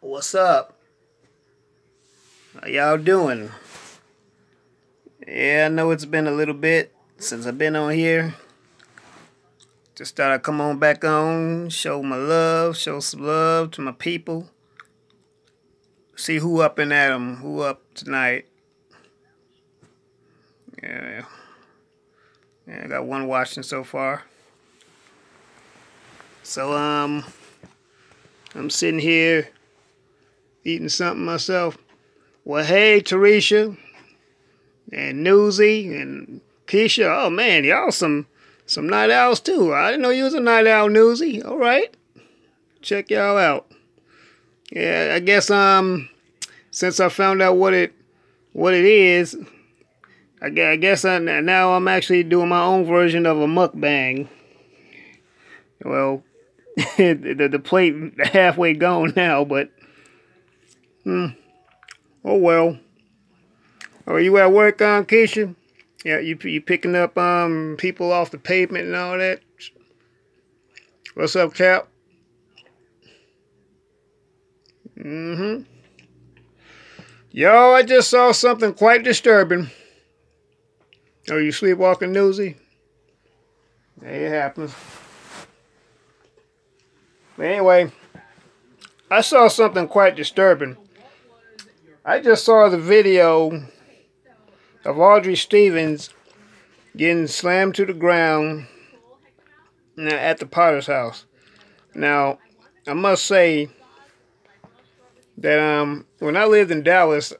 What's up? How y'all doing? Yeah, I know it's been a little bit since I've been on here. Just thought I'd come on back on, show my love, show some love to my people. See who up and at 'em, who up tonight. Yeah, I got one watching so far. So, I'm sitting here eating something myself. Well, hey, Teresa and Newsy and Keisha. Oh, man, y'all some night owls, too. I didn't know you was a night owl, Newsy. All right. Check y'all out. Yeah, I guess, since I found out what it is, I guess now I'm actually doing my own version of a mukbang. Well, the plate halfway gone now, but oh well. Are you at work, Keisha? Yeah, you picking up people off the pavement and all that. What's up, Cap? Yo, I just saw something quite disturbing. Oh, you sleepwalking, Newsy? It happens. But anyway, I saw something quite disturbing. I just saw the video of Audrey Stevens getting slammed to the ground at the Potter's house. Now, I must say that when I lived in Dallas,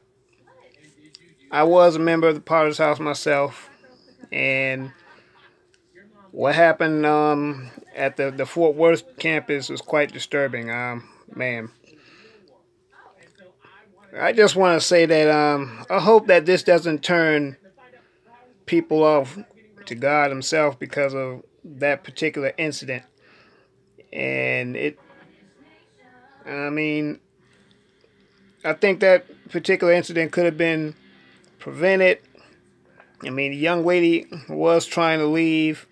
I was a member of the Potter's house myself, and what happened at the Fort Worth campus was quite disturbing. Man, I just want to say that I hope that this doesn't turn people off to God Himself because of that particular incident. And I think that particular incident could have been prevented. I mean, the young lady was trying to leave,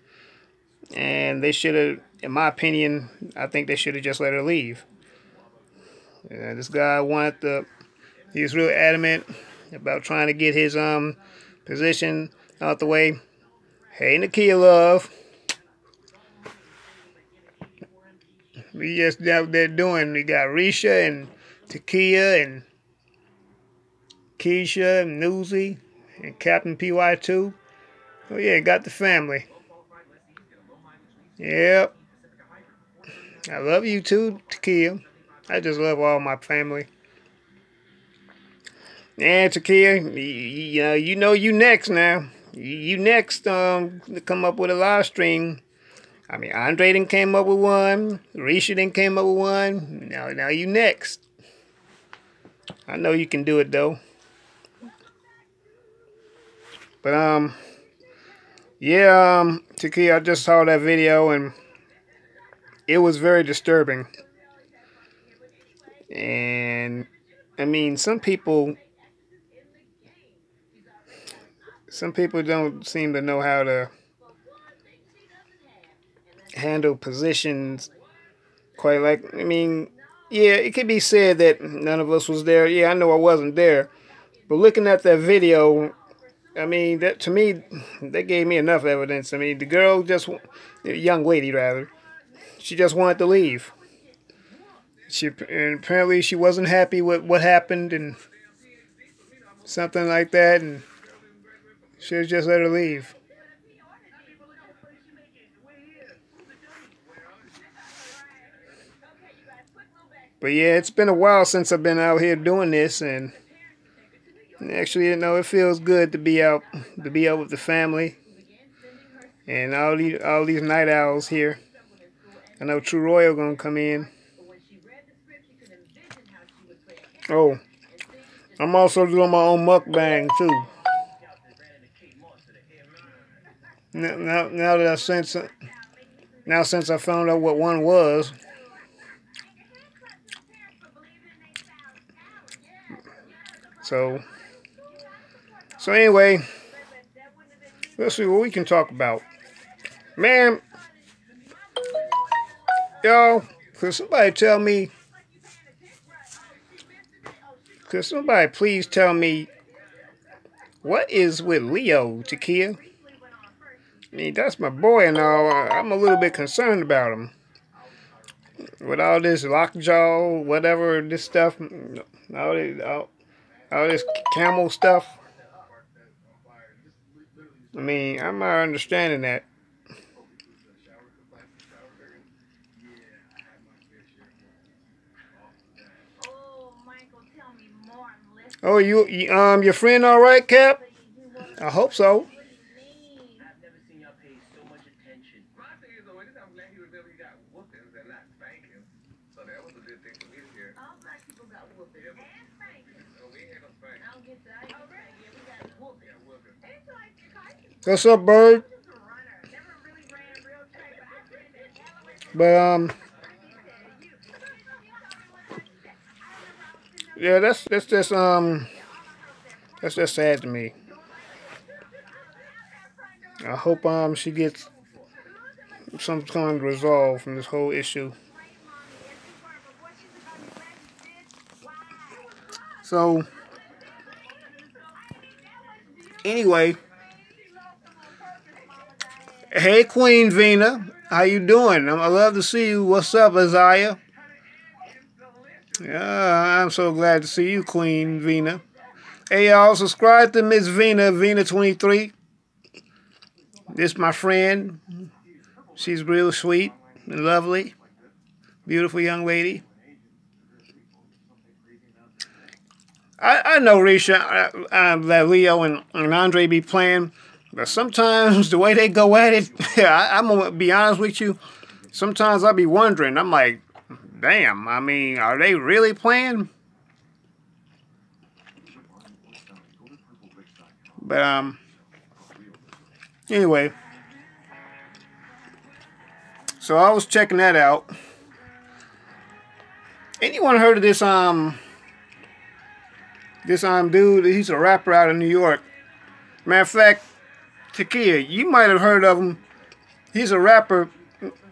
and they should have, in my opinion, I think they should have just let her leave. This guy he was really adamant about trying to get his position out the way. Hey, Nakia, love. We just out there doing. We got Risha and Takia and Keisha and Newsy and Captain PY2. Oh yeah, got the family. Yep. I love you too, Takia. I just love all my family. And Takia, you know you next now. You next to come up with a live stream. I mean, Andre done came up with one. Risha done came up with one. Now you next. I know you can do it though. But yeah, Takia, I just saw that video and it was very disturbing. And I mean, some people don't seem to know how to handle positions quite like, I mean, yeah, it could be said that none of us was there. Yeah, I know I wasn't there. But looking at that video, I mean, that to me, that gave me enough evidence. I mean, the young lady rather, she just wanted to leave. And apparently she wasn't happy with what happened and something like that, and should just let her leave. But yeah, it's been a while since I've been out here doing this, and actually, it feels good to be out with the family and all these night owls here. I know True Royal gonna come in. Oh, I'm also doing my own mukbang too. Now since I found out what one was. So anyway, let's see what we can talk about. Man, y'all, could somebody tell me Could somebody please tell me what is with Leo, Takia? I mean, that's my boy and all. I'm a little bit concerned about him. With all this lockjaw, whatever, this stuff, all this camel stuff. I mean, I'm not understanding that. Oh, your friend all right, Cap? I hope so. What's up, Bird? But yeah, that's just sad to me. I hope she gets some kind of resolve from this whole issue. So anyway, hey Queen Vina, how you doing? I love to see you. What's up, Isaiah? Yeah, I'm so glad to see you, Queen Vina. Hey y'all, subscribe to Miss Vina, Vina23. This my friend. She's real sweet and lovely. Beautiful young lady. I know, Risha, that Leo and Andre be playing, but sometimes the way they go at it, I'm going to be honest with you, sometimes I be wondering, I'm like, damn, I mean, are they really playing? But, anyway, so I was checking that out. Anyone heard of this dude? He's a rapper out of New York. Matter of fact, Takia, you might have heard of him. He's a rapper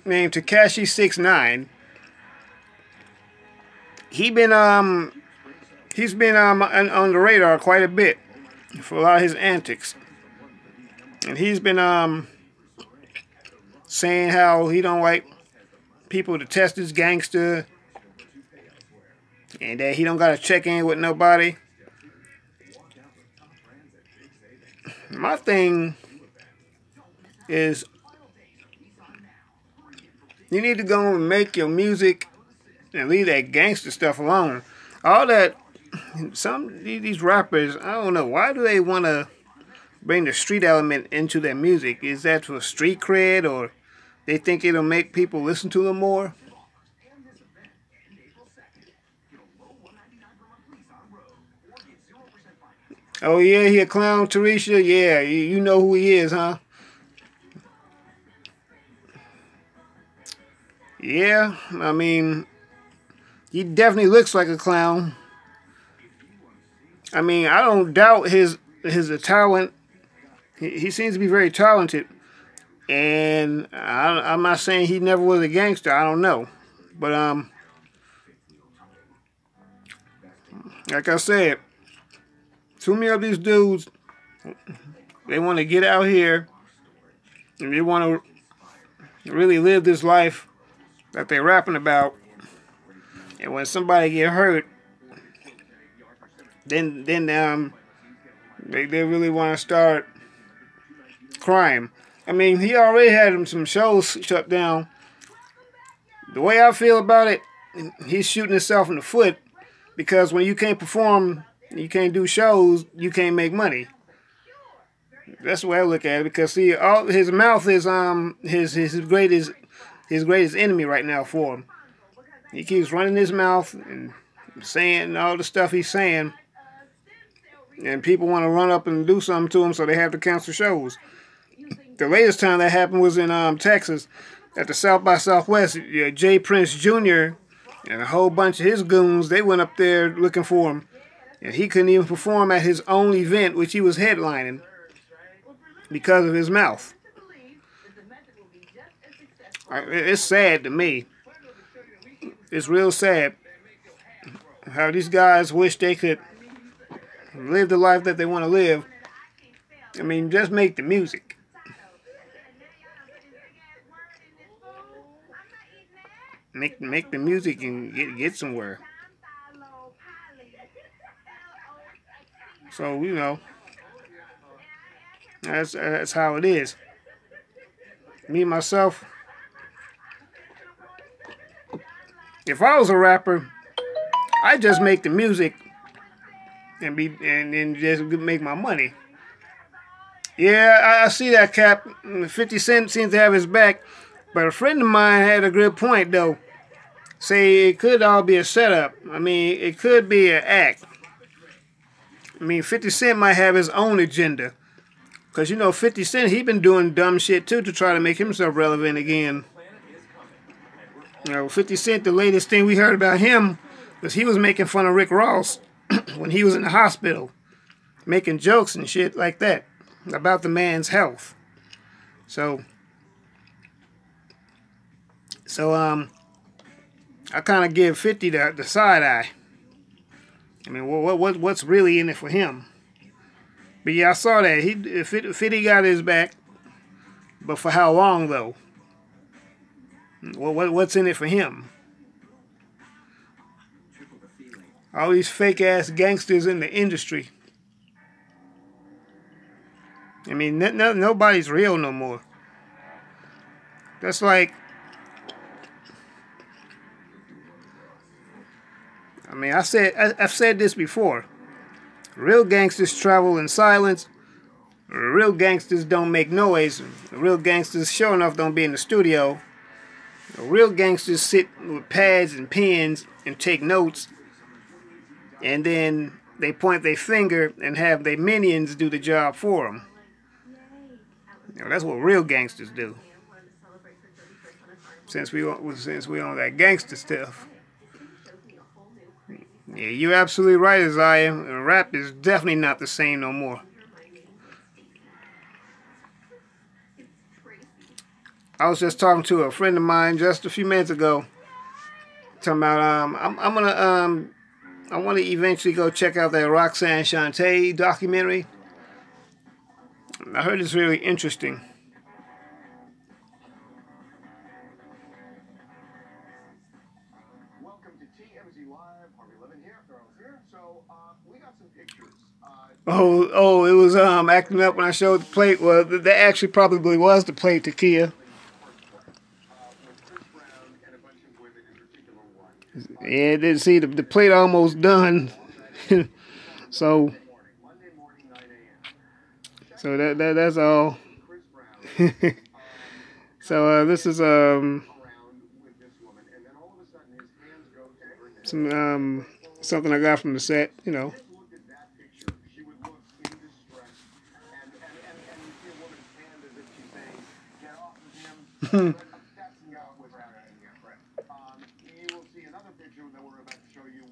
named Tekashi 69. He's been on the radar quite a bit for a lot of his antics, and he's been saying how he don't like people to test his gangster, and that he don't gotta check in with nobody. My thing is, you need to go and make your music and leave that gangster stuff alone. All that, these rappers, I don't know, why do they want to bring the street element into their music? Is that for street cred, or they think it'll make people listen to them more? Oh yeah, he a clown, Teresa? Yeah, you know who he is, huh? Yeah, I mean, he definitely looks like a clown. I mean, I don't doubt his talent. He seems to be very talented. And I'm not saying he never was a gangster. I don't know. But, like I said, too many of these dudes, they want to get out here and they want to really live this life that they're rapping about. And when somebody get hurt, then they really want to start crying. I mean, he already had some shows shut down. The way I feel about it, he's shooting himself in the foot, because when you can't perform, you can't do shows, you can't make money. That's the way I look at it. Because see, all his mouth is his greatest enemy right now for him. He keeps running his mouth and saying all the stuff he's saying, and people want to run up and do something to him, so they have to cancel shows. The latest time that happened was in Texas at the South by Southwest. Jay Prince Jr. and a whole bunch of his goons, they went up there looking for him, and he couldn't even perform at his own event, which he was headlining, because of his mouth. It's sad to me. It's real sad how these guys wish they could live the life that they want to live. I mean, just make the music. Make the music and get somewhere. So that's how it is. Me myself, if I was a rapper, I just make the music and then just make my money. Yeah, I see that, Cap. 50 Cent seems to have his back, but a friend of mine had a good point though. Say it could all be a setup. I mean, it could be an act. I mean, 50 Cent might have his own agenda. Because, 50 Cent, he been doing dumb shit, too, to try to make himself relevant again. 50 Cent, the latest thing we heard about him was he was making fun of Rick Ross when he was in the hospital. Making jokes and shit like that about the man's health. So I kind of give 50 the side eye. I mean, what's really in it for him? But yeah, I saw that 50 got his back, but for how long though? What's in it for him? All these fake ass gangsters in the industry. I mean, nobody's real no more. That's like, I mean, I've said this before. Real gangsters travel in silence. Real gangsters don't make noise. Real gangsters, sure enough, don't be in the studio. Real gangsters sit with pads and pens and take notes. And then they point their finger and have their minions do the job for them. That's what real gangsters do. Since we on that gangster stuff. Yeah, you're absolutely right, Isaiah. Rap is definitely not the same no more. I was just talking to a friend of mine just a few minutes ago. Talking about I want to eventually go check out that Roxanne Shante documentary. I heard it's really interesting. Oh, it was acting up when I showed the plate. Well, that actually probably was the plate, Takia. Yeah, didn't see the plate almost done. so that's all. So this is some something I got from the set,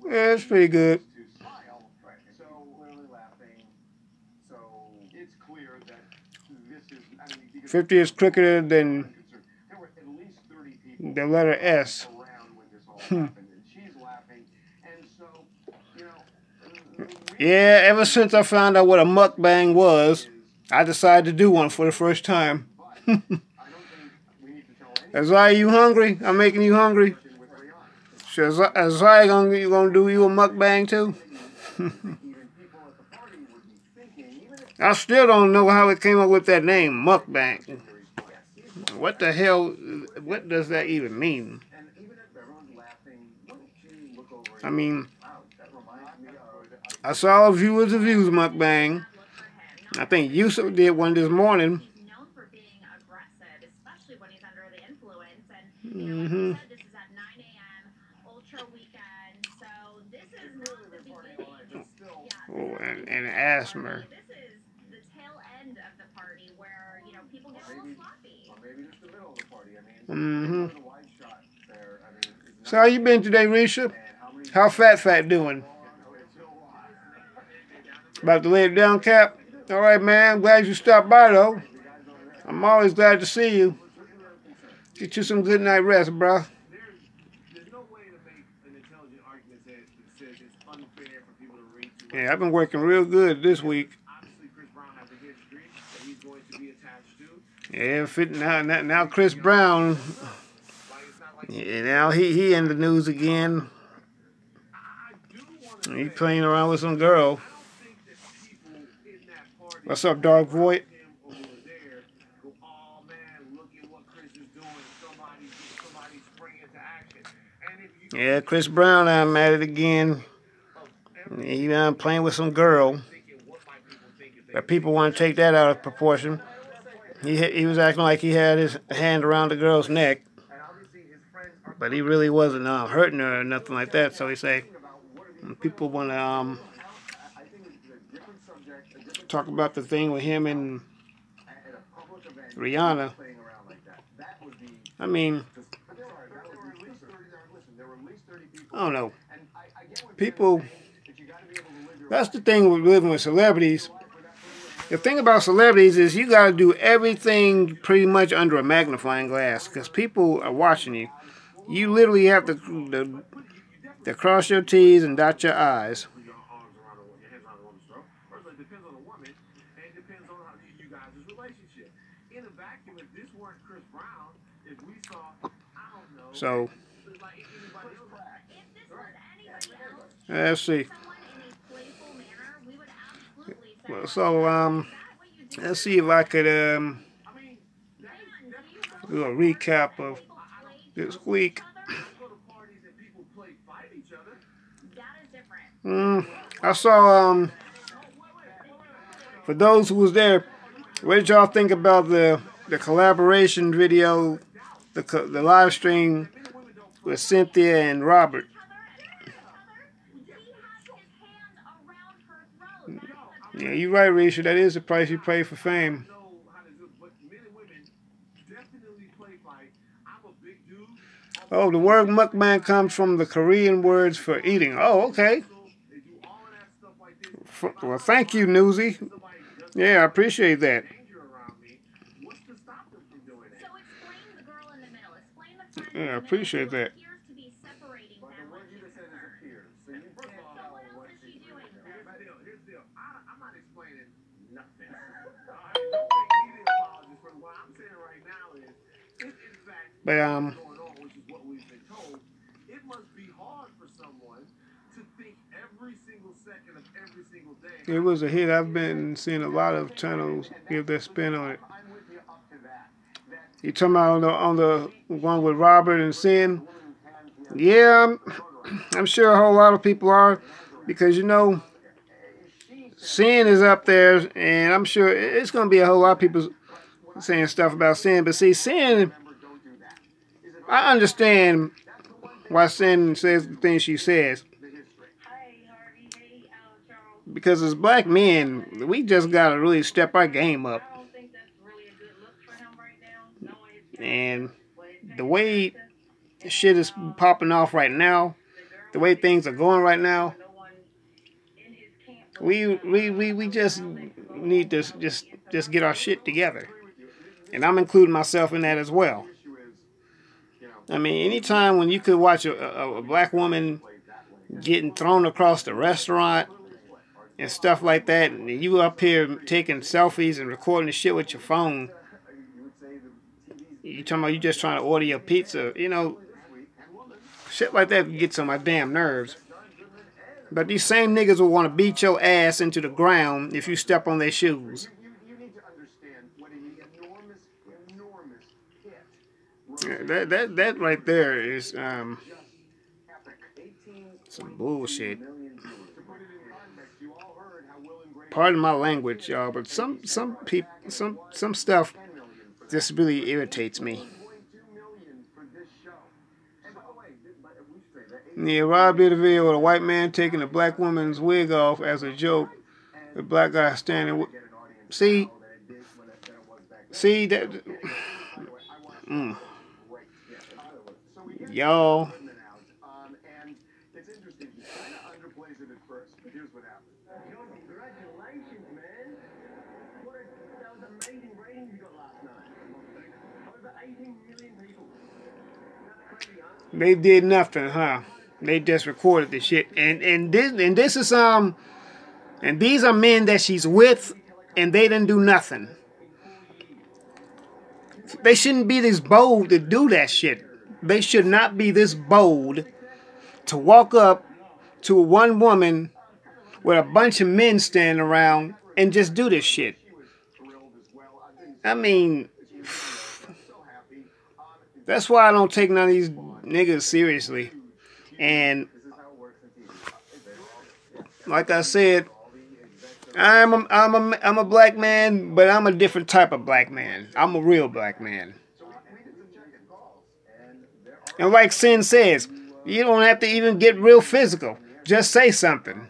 Yeah, it's pretty good. 50 is quicker than the letter S. Yeah, ever since I found out what a mukbang was, I decided to do one for the first time. Isaiah, you hungry? I'm making you hungry. So Isaiah gonna do you a mukbang too? I still don't know how it came up with that name, mukbang. What the hell? What does that even mean? I mean, I saw a viewers reviews mukbang. I think Yusuf did one this morning. Mm-hmm. Oh, and asthma. Mm-hmm. So how you been today, Risha? How Fat doing? About to lay it down, Cap? All right, man. I'm glad you stopped by, though. I'm always glad to see you. Get you some good night rest, bro. Yeah, I've been working real good this week. Yeah, now Chris Brown. Yeah, now he in the news again. He playing around with some girl. What's up, Dark Void? Yeah, Chris Brown, I'm at it again. He playing with some girl. But people want to take that out of proportion. He was acting like he had his hand around the girl's neck. But he really wasn't hurting her or nothing like that. So he say, people want to talk about the thing with him and Rihanna. I mean, I don't know. People, that's the thing with living with celebrities. The thing about celebrities is you got to do everything pretty much under a magnifying glass because people are watching you. You literally have to cross your T's and dot your I's. So, let's see. So, let's see if I could do a recap of this week. I saw, for those who was there, what did y'all think about the collaboration video, the live stream with Cynthia and Robert? Yeah, you're right, Risha. That is the price you pay for fame. Oh, the word mukbang comes from the Korean words for eating. Oh, okay. Well, thank you, Newsy. Yeah, I appreciate that. Yeah, I appreciate that. But it was a hit. I've been seeing a lot of channels give their spin on it. You talking about on the one with Robert and Sin? Yeah, I'm sure a whole lot of people are, because you know, Sin is up there, and I'm sure it's going to be a whole lot of people saying stuff about Sin. But see, Sin, I understand why Sin says the things she says. Because as black men, we just got to really step our game up. And the way shit is popping off right now, the way things are going right now, we just need to just get our shit together. And I'm including myself in that as well. I mean, anytime when you could watch a black woman getting thrown across the restaurant and stuff like that, and you up here taking selfies and recording the shit with your phone, you talking about you just trying to order your pizza, you know, shit like that gets on my damn nerves. But these same niggas will want to beat your ass into the ground if you step on their shoes. That right there is some bullshit. Pardon my language, y'all, but some people, some stuff just really irritates me. Yeah, Rob did a video with a white man taking a black woman's wig off as a joke. The black guy standing. See that. Y'all. They did nothing, huh? They just recorded this shit, and this is and these are men that she's with, and they didn't do nothing. They shouldn't be this bold to do that shit. They should not be this bold to walk up to one woman with a bunch of men standing around and just do this shit. I mean, that's why I don't take none of these niggas seriously. And like I said, I'm a black man, but I'm a different type of black man. I'm a real black man. And like Sin says, you don't have to even get real physical. Just say something.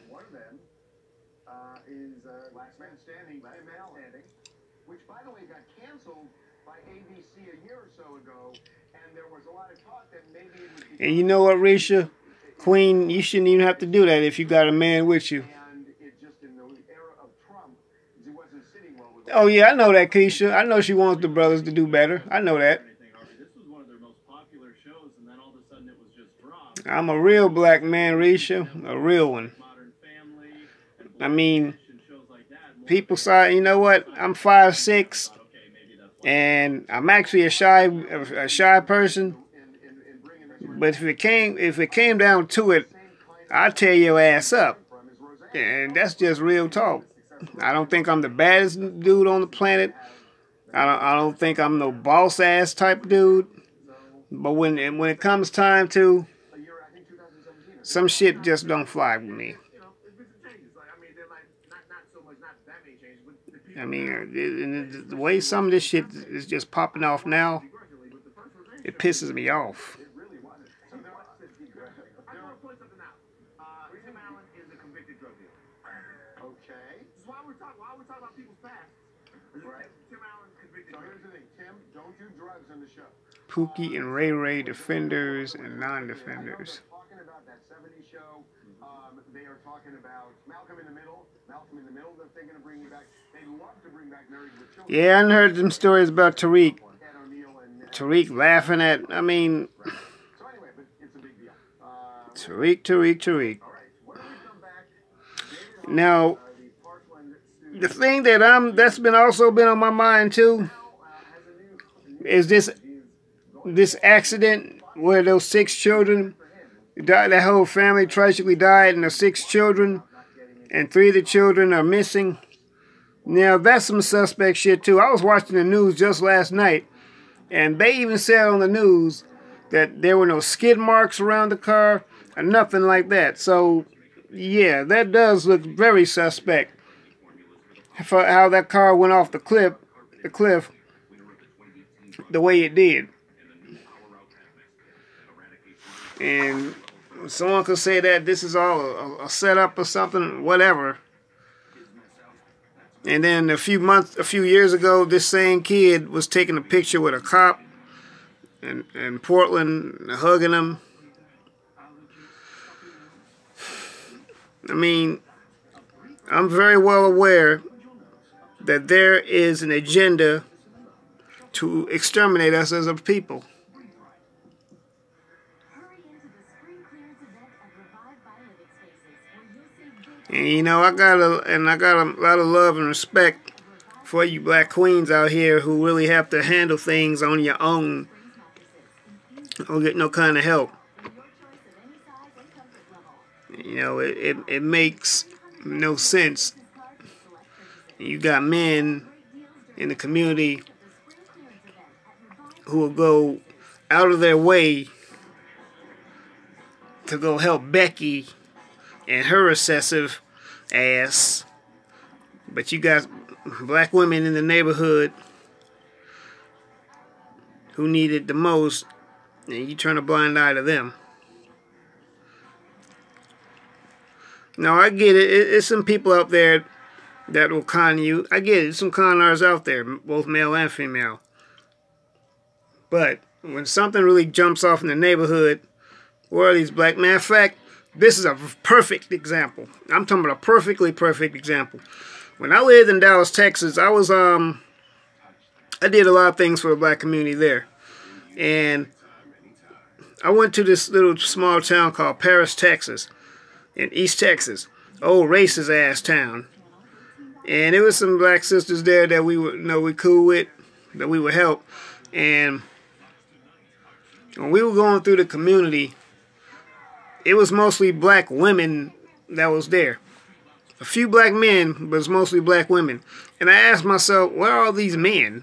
And you know what, Risha? Queen, you shouldn't even have to do that if you got a man with you. Oh yeah, I know that, Keisha. I know she wants the brothers to do better. I know that. I'm a real black man, Risha. A real one. I mean, people say, you know what? I'm 5'6", and I'm actually a shy person. But if it came down to it, I'd tear your ass up. And that's just real talk. I don't think I'm the baddest dude on the planet. I don't think I'm no boss ass type dude. But when it comes time to, some shit just don't fly with me. I mean, the way some of this shit is just popping off now, it pisses me off. Pookie and Ray Ray, defenders and non-defenders. They are talking about Malcolm in the Middle. That they're going to bring you back. They love to bring back Married with Children. Yeah, I heard some stories about Tariq. Tariq laughing at. I mean, Tariq. Now, the thing that's also been on my mind too is this accident where those 6 children died. That whole family tragically died, and the 6 children, and 3 of the children are missing. Now that's some suspect shit too. I was watching the news just last night, and they even said on the news that there were no skid marks around the car or nothing like that. So yeah, that does look very suspect for how that car went off the cliff the way it did. And someone could say that this is all a setup or something, whatever. And then a few years ago, this same kid was taking a picture with a cop in Portland, hugging him. I mean, I'm very well aware that there is an agenda to exterminate us as a people. And you know, I got a lot of love and respect for you black queens out here who really have to handle things on your own. Don't get no kind of help. You know, it makes no sense. You got men in the community who will go out of their way to go help Becky and her excessive ass, but you got black women in the neighborhood who need it the most, and you turn a blind eye to them. Now, I get it. It's some people out there that will con you. I get it. There's some con artists out there, both male and female. But when something really jumps off in the neighborhood, where are these black men? Matter of fact, this is a perfect example. I'm talking about a perfect example. When I lived in Dallas, Texas, I did a lot of things for the black community there. And I went to this little small town called Paris, Texas, in East Texas. Old racist ass town. And there was some black sisters there that we were, we cool with, that we would help. And when we were going through the community, it was mostly black women that was there. A few black men, but it's mostly black women. And I asked myself, where are all these men?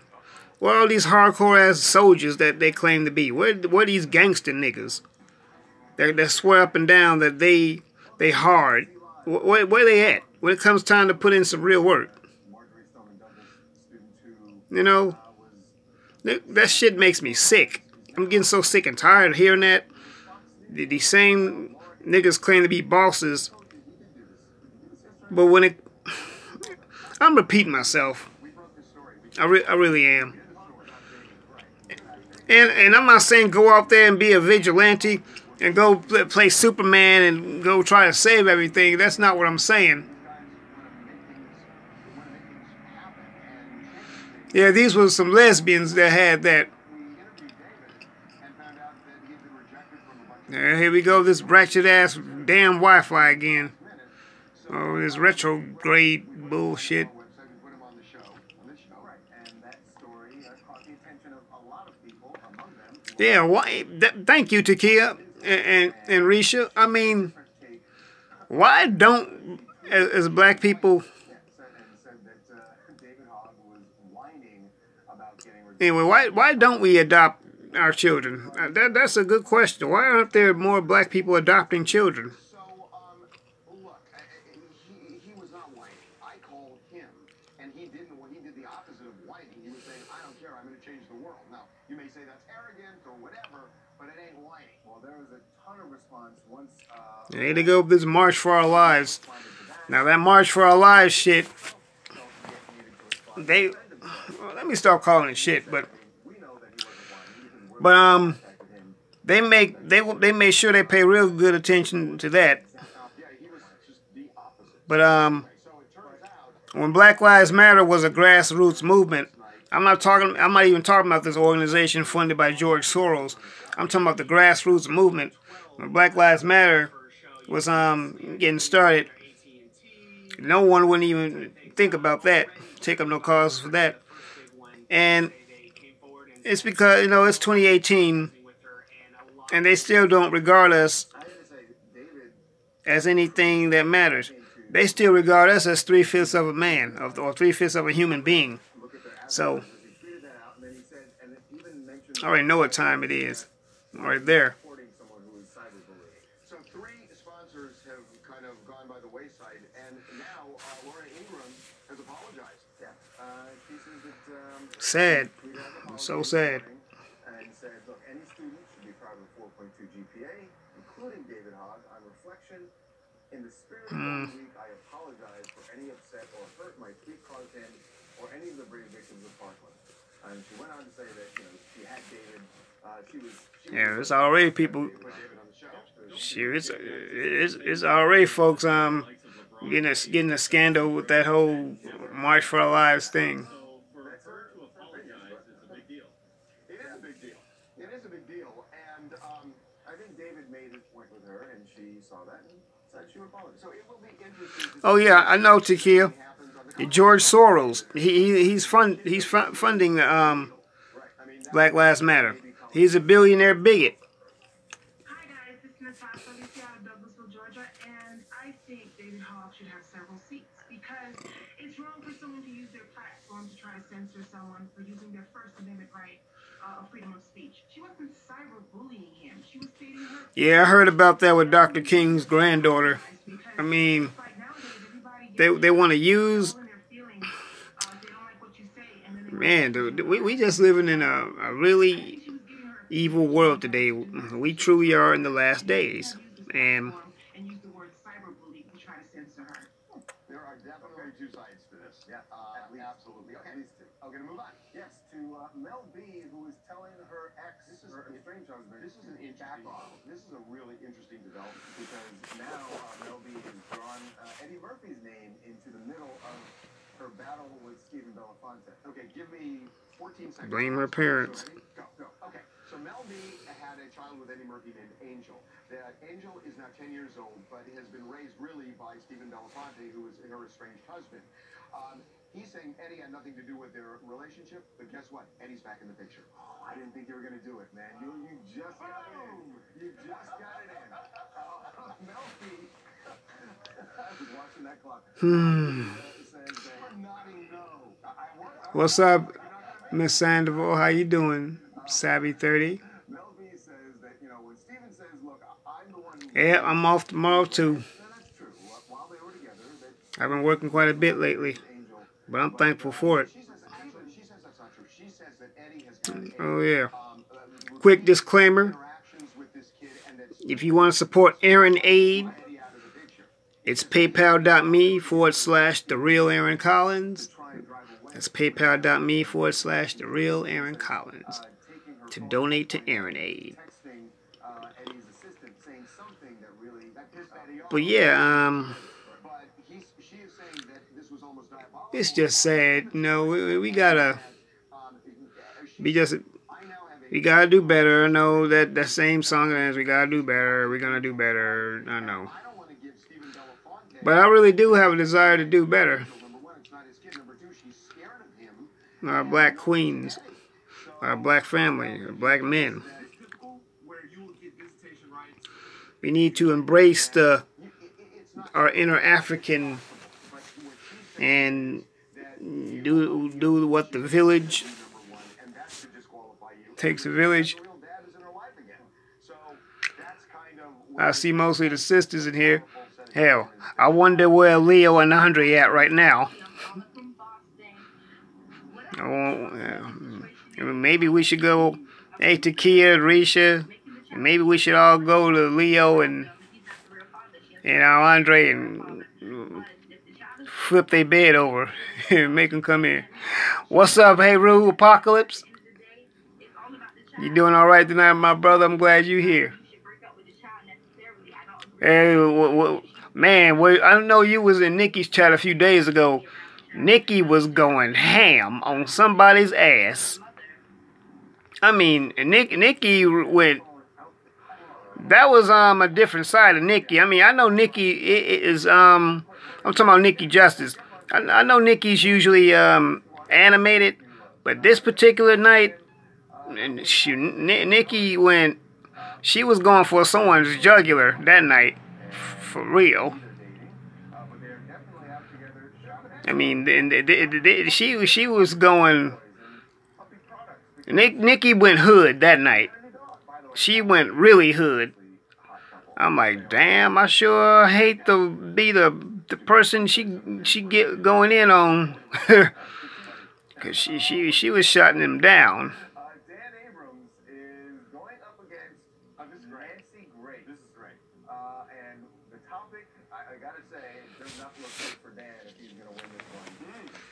Where are all these hardcore ass soldiers that they claim to be? Where are these gangster niggas that swear up and down that they hard? Where they at when it comes time to put in some real work? You know, that shit makes me sick. I'm getting so sick and tired of hearing that. These same niggas claim to be bosses, but when I'm repeating myself. I really am. And I'm not saying go out there and be a vigilante and go play Superman and go try to save everything. That's not what I'm saying. Yeah, these were some lesbians that had that. Here we go, this ratchet ass damn Wi-Fi again. Oh, this retrograde bullshit. Yeah, why? Thank you, Takia and Risha. I mean, why don't, as black people... Anyway, why don't we adopt our children? That's a good question. Why aren't there more black people adopting children? Look, he was not whining. I called him, and he did the opposite of whining. He was saying, I don't care, I'm going to change the world. Now, you may say that's arrogant or whatever, but it ain't whining. Well, there was a ton of response once... There they go with this March for Our Lives. Now, that March for Our Lives shit, well, let me stop calling it shit, but they made sure they pay real good attention to that. But when Black Lives Matter was a grassroots movement, I'm not even talking about this organization funded by George Soros. I'm talking about the grassroots movement. When Black Lives Matter was getting started, no one wouldn't even think about that, take up no cause for that. And it's because, it's 2018, and they still don't regard us as anything that matters. They still regard us as 3/5 of a man, or 3/5 of a human being. So, I already know what time it is. Right there. So 3 sponsors have kind of gone by the wayside, and now Laura Ingram has apologized. She says that... sad. So sad. And said, look, any student should be proud of a 4.2 GPA, including David Hogg. On reflection, in the spirit of the week, I apologize for any upset or hurt my tweet caused him or any of the brave victims of Parkland. And she went on to say that, she had David. Yeah, it's already people. It's already folks getting a scandal with that whole March for Our Lives thing. It is a big deal, and I think David made his point with her, and she saw that and said she would apologize. So it will be interesting. Oh yeah, I know, Takia. George Soros, he's funding the Black Lives Matter. He's a billionaire bigot. Hi guys, this is Natasha Alicia out of Douglasville, Georgia, and I think David Hogg should have several seats because it's wrong for someone to use their platform to try to censor someone for using their First Amendment right of freedom of speech. She wasn't cyberbullying him. She was stating her... Yeah, I heard about that with Dr. King's granddaughter. I mean, they want to use... Man, dude, we just living in a really evil world today. We truly are in the last days. And there are definitely 2 sides to this. Yeah, absolutely. Okay, I'm going to move on. Yes, to Mel B, who is telling her ex, her estranged husband, this is a really interesting development because now Mel B has drawn Eddie Murphy's name into the middle of her battle with Stephen Belafonte. Okay, give me 14 seconds. blame her parents. Go. Okay, so Mel B had a child with Eddie Murphy named Angel. That Angel is now 10 years old, but has been raised really by Stephen Belafonte, who is her estranged husband. He's saying Eddie had nothing to do with their relationship, but guess what? Eddie's back in the picture. Oh, I didn't think you were going to do it, man. You just got it in. You just got it in. Mel B. I was watching that clock. Says that nodding no. What's up, Miss Sandoval? How you doing? Savvy 30. Mel B says that, you know, when Stephen says, look, I'm the one who... Yeah, I'm off tomorrow too. That's true. While they were together, I've been working quite a bit lately, but I'm thankful for it. she says that's not true. She says that Eddie has got Oh yeah. Quick disclaimer. interactions with this kid and that If you want to support Aaron Aid, Eddie out of the picture. it's paypal.me/The Real Aaron Collins. That's paypal.me/The Real Aaron Collins to donate to Aaron Aid. Texting Eddie's assistant saying something that really that pissed Eddie off. But yeah, But she is saying that this was almost diabolical. it's just sad. You know, we gotta be just. We gotta do better. I know that the same song as we gotta do better. We're gonna do better. I know. I don't want to give Stephen Belafonte. But I really do have a desire to do better. Number one, it's not his kid. Number two, she's scared of him. Our black queens, our black family, our black men. We need to embrace our inner African and do what the village takes a village. I see mostly the sisters in here. Hell, I wonder where Leo and Andre at right now. Maybe we should go. Hey, Takia, Risha. Maybe we should all go to Leo and Andre and flip their bed over and make them come in. What's up, hey Rue Apocalypse? You doing all right tonight, my brother? I'm glad you're here. Hey, man, I know you was in Nikki's chat a few days ago. Nikki was going ham on somebody's ass. I mean, Nikki went. That was a different side of Nikki. I mean, I know Nikki is I'm talking about Nikki Justice. I know Nikki's usually animated, but this particular night, Nikki went. She was going for someone's jugular that night, for real. I mean, she was going. Nikki went hood that night. She went really hood. I'm like, damn, I sure hate to be the person she get going in on, cause she was shutting him down. Dan Abrams is going up against Nancy Grace. This is great. And the topic, I gotta say, it does not look good for Dan if he's gonna win this one.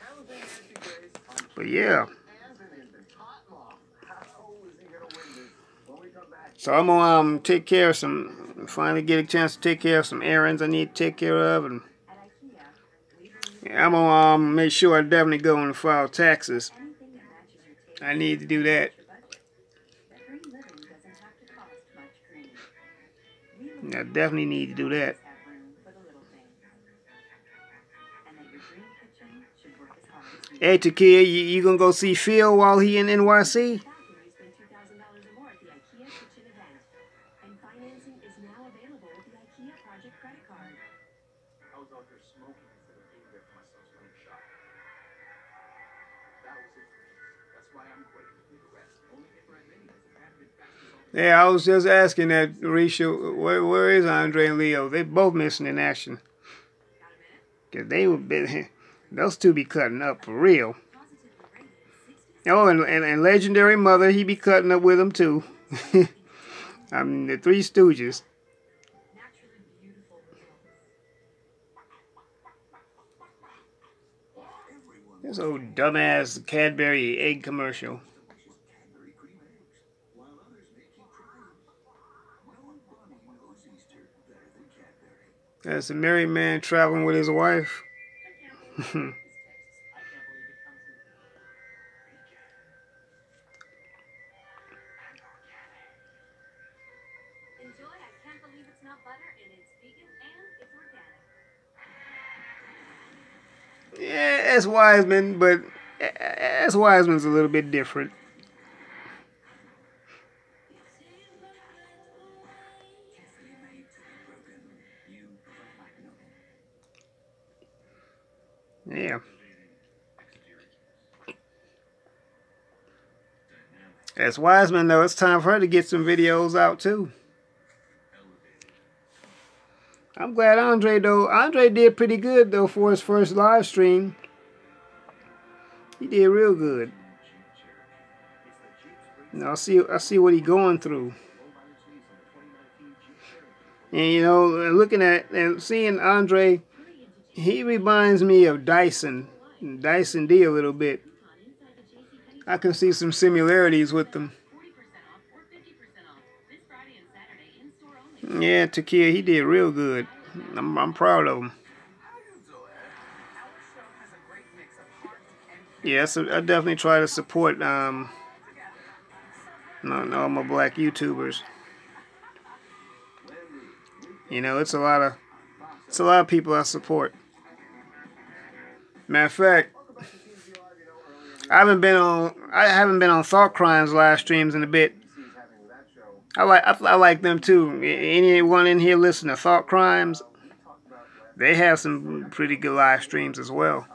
Challenging Nancy Grace. But yeah. So I'm gonna take care of finally get a chance to take care of some errands I need to take care of, and I'm gonna make sure I definitely go and file taxes. I need to do that. I definitely need to do that. Hey, Takia, you gonna go see Phil while he in NYC? Yeah, I was just asking that, Risha, where is Andre and Leo? They both missing in action. Because they would be, those two be cutting up for real. Oh, and Legendary Mother, he be cutting up with them too. I mean, the Three Stooges. This old dumbass Cadbury egg commercial. That's a married man traveling with his wife. Yeah, as Wiseman, but as Wiseman's a little bit different. Yeah. As Wiseman, though, it's time for her to get some videos out, too. I'm glad Andre, though. Andre did pretty good, though, for his first live stream. He did real good. Now, I see what he's going through. And, you know, looking at and seeing Andre, he reminds me of Dyson D a little bit. I can see some similarities with them. Yeah, Takia, he did real good. I'm proud of him. Yeah, so I definitely try to support all my black YouTubers. You know, it's a lot of people I support. Matter of fact, I haven't been on Thought Crimes live streams in a bit. I like them too. Anyone in here listen to Thought Crimes? They have some pretty good live streams as well.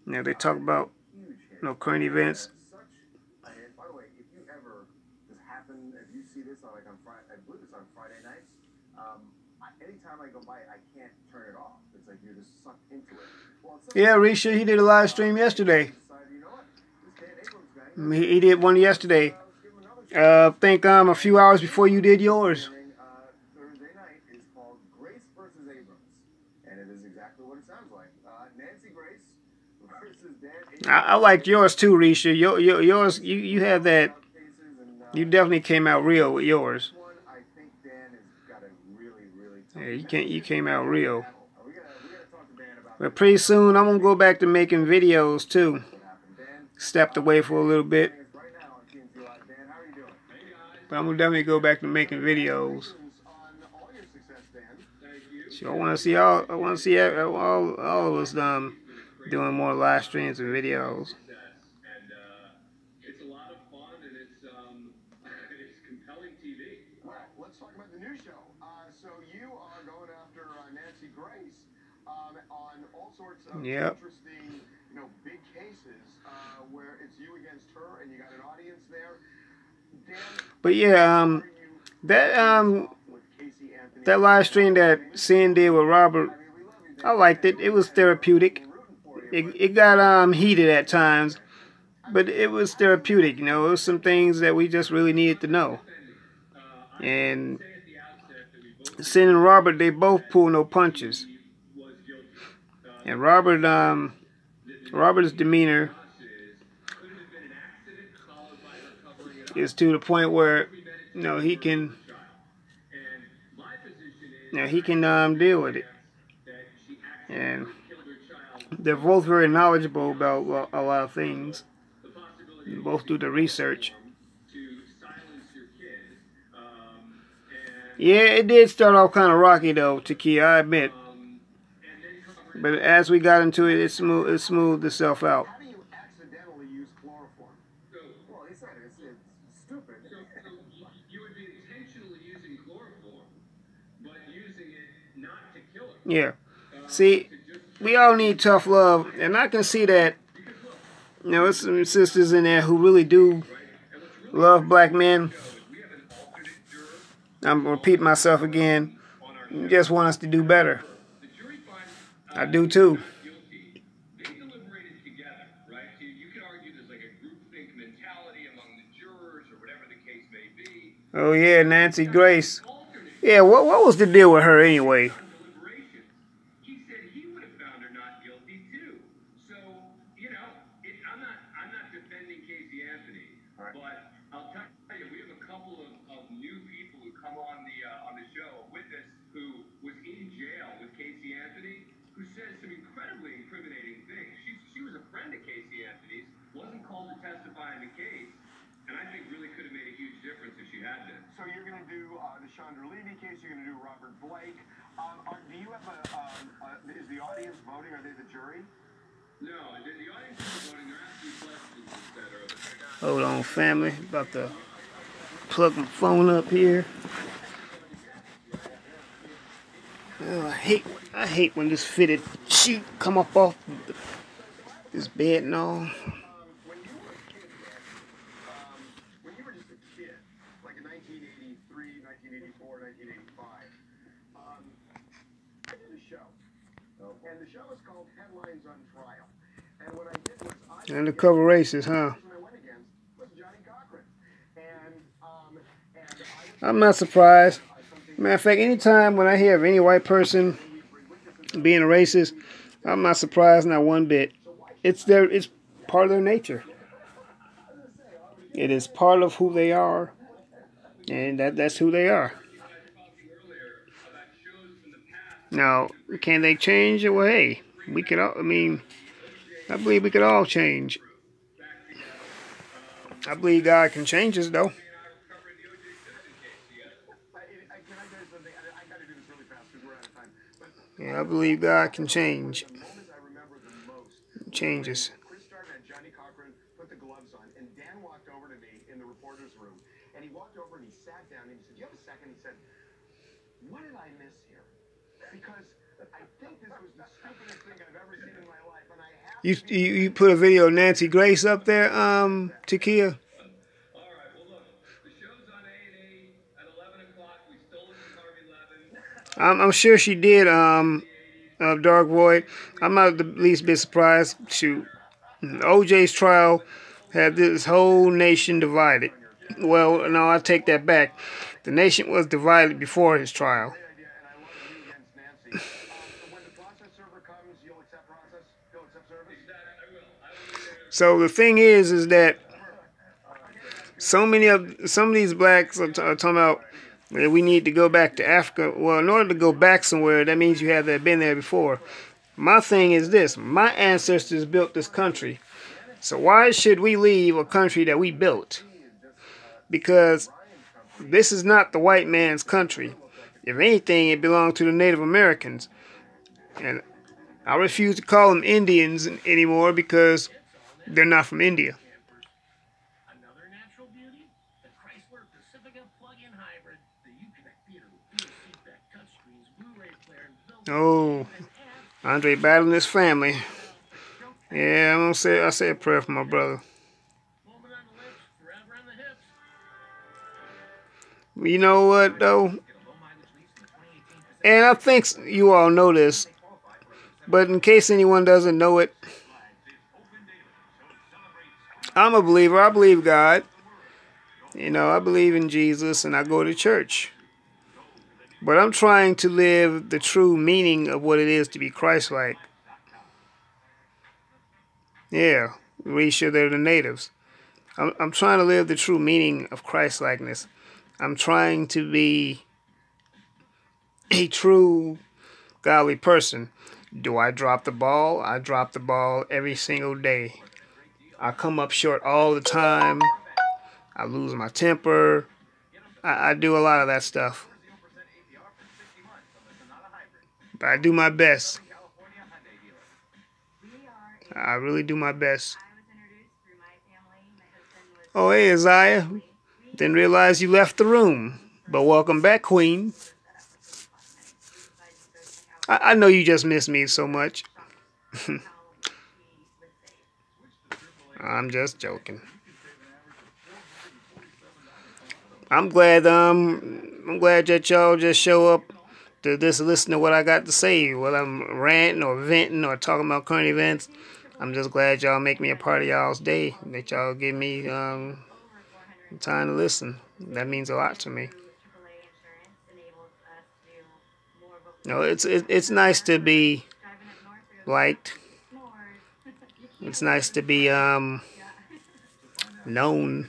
You know, they talk about current events. By the way, if you ever just happen, if you see this on like on Friday, I believe it's on Friday nights. Anytime I go by it, I can't turn it off. It's like you're just sucked into it. Well, yeah, Risha, he did a live stream yesterday. He did one yesterday. I think a few hours before you did yours. Thursday night is called Grace versus Abrams, and it is exactly what it sounds like. Nancy Grace versus Dan Abrams. I liked yours too, Risha. Yours, you have that. You definitely came out real with yours. I think Dan has got a really Yeah, you came out real. But pretty soon I'm gonna go back to making videos too. Stepped away for a little bit. But I'm gonna definitely go back to making videos. So I want to see all of us doing more live streams and videos. It's a lot of fun and it's compelling TV. Well, let's talk about the new show. So you are going after Nancy Grace on all sorts of interesting, big cases where it's you against her and you got an audience there. But yeah, that live stream that Sin did with Robert, I liked it. It was therapeutic. It got heated at times, but it was therapeutic. You know, it was some things that we just really needed to know. And Sin and Robert, they both pull no punches. And Robert's demeanor is to the point where he can deal with it, and they're both very knowledgeable about a lot of things. They both do the research. Yeah, it did start off kind of rocky though, Takia, I admit. But as we got into it, it smoothed itself out. How do you accidentally use chloroform? Well, it's stupid. So you would be intentionally using chloroform, but using it not to kill it. Yeah. See, we all need tough love, and I can see that. There's some sisters in there who really do love black men. I'm repeating myself again. You just want us to do better. I do too. They deliberated together, right? You could argue there's like a groupthink mentality among the jurors or whatever the case may be. Oh yeah, Nancy Grace. Yeah, what was the deal with her anyway? He said he would have found her not guilty too. So, I'm not defending Casey Anthony, but I'll tell you, we have a couple of new people who come on the show, a witness who was in jail with Casey Anthony, who says some incredibly incriminating things. She was a friend of Casey Anthony's, wasn't called to testify in the case, and I think really could have made a huge difference if she had been. So you're going to do the Chandra Levy case, you're going to do Robert Blake. Do you have is the audience voting? Are they the jury? No, the audience is voting. They're asking questions instead. Hold on, family. About to plug my phone up here. Oh, I hate when this fitted sheet come up off this bed and all. When you were a kid, when you were just a kid, like in 1983, 1984, 1985, I did a show. And the show is called Headlines on Trial. And what I did was Undercover racist, huh? I went against was Johnny Cochran. I'm not surprised. Matter of fact, anytime when I hear of any white person being a racist, I'm not surprised, not one bit. It's part of their nature. It is part of who they are, and that's who they are. Now, can they change it? Well, hey, we could all. I mean, I believe we could all change. I believe God can change us, though. Yeah, I believe God can change. Changes. Chris started and Johnny Cochran put the gloves on, and Dan walked over to me in the reporter's room, and he walked over and he sat down and he said, "Do you have a second?" He said, "What did I miss here? Because I think this was the stupidest thing I've ever seen in my life, and I have." You put a video of Nancy Grace up there, Takia? I'm sure she did, Dark Void. I'm not the least bit surprised. Shoot, OJ's trial had this whole nation divided. Well, no, I take that back. The nation was divided before his trial. So the thing is that some of these blacks are talking about that we need to go back to Africa. Well, in order to go back somewhere, that means you have to have been there before. My thing is this. My ancestors built this country. So why should we leave a country that we built? Because this is not the white man's country. If anything, it belonged to the Native Americans. And I refuse to call them Indians anymore because they're not from India. Oh, Andre battling his family. Yeah, I say a prayer for my brother. You know what, though? And I think you all know this, but in case anyone doesn't know it, I'm a believer. I believe God. You know, I believe in Jesus and I go to church. But I'm trying to live the true meaning of what it is to be Christ-like. Yeah, we sure they're the natives. I'm trying to live the true meaning of Christ-likeness. I'm trying to be a true godly person. Do I drop the ball? I drop the ball every single day. I come up short all the time. I lose my temper. I do a lot of that stuff. But I do my best. I really do my best. Oh, hey, Isaiah. Didn't realize you left the room. But welcome back, Queen. I know you just miss me so much. I'm just joking. I'm glad that y'all just show up to just listen to what I got to say. Whether I'm ranting or venting or talking about current events, I'm just glad y'all make me a part of y'all's day. That y'all give me time to listen. That means a lot to me. You know, it's nice to be liked. It's nice to be known.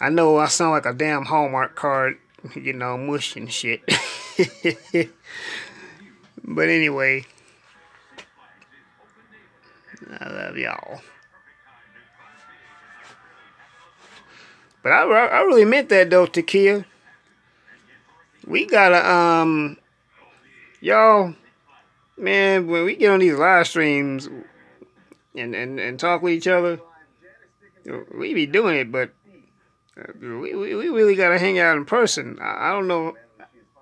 I know I sound like a damn Hallmark card, you know, mush and shit. But anyway, I love y'all. But I really meant that though, Takia. We gotta Y'all, man, when we get on these live streams and talk with each other, we be doing it, but we really gotta hang out in person. I don't know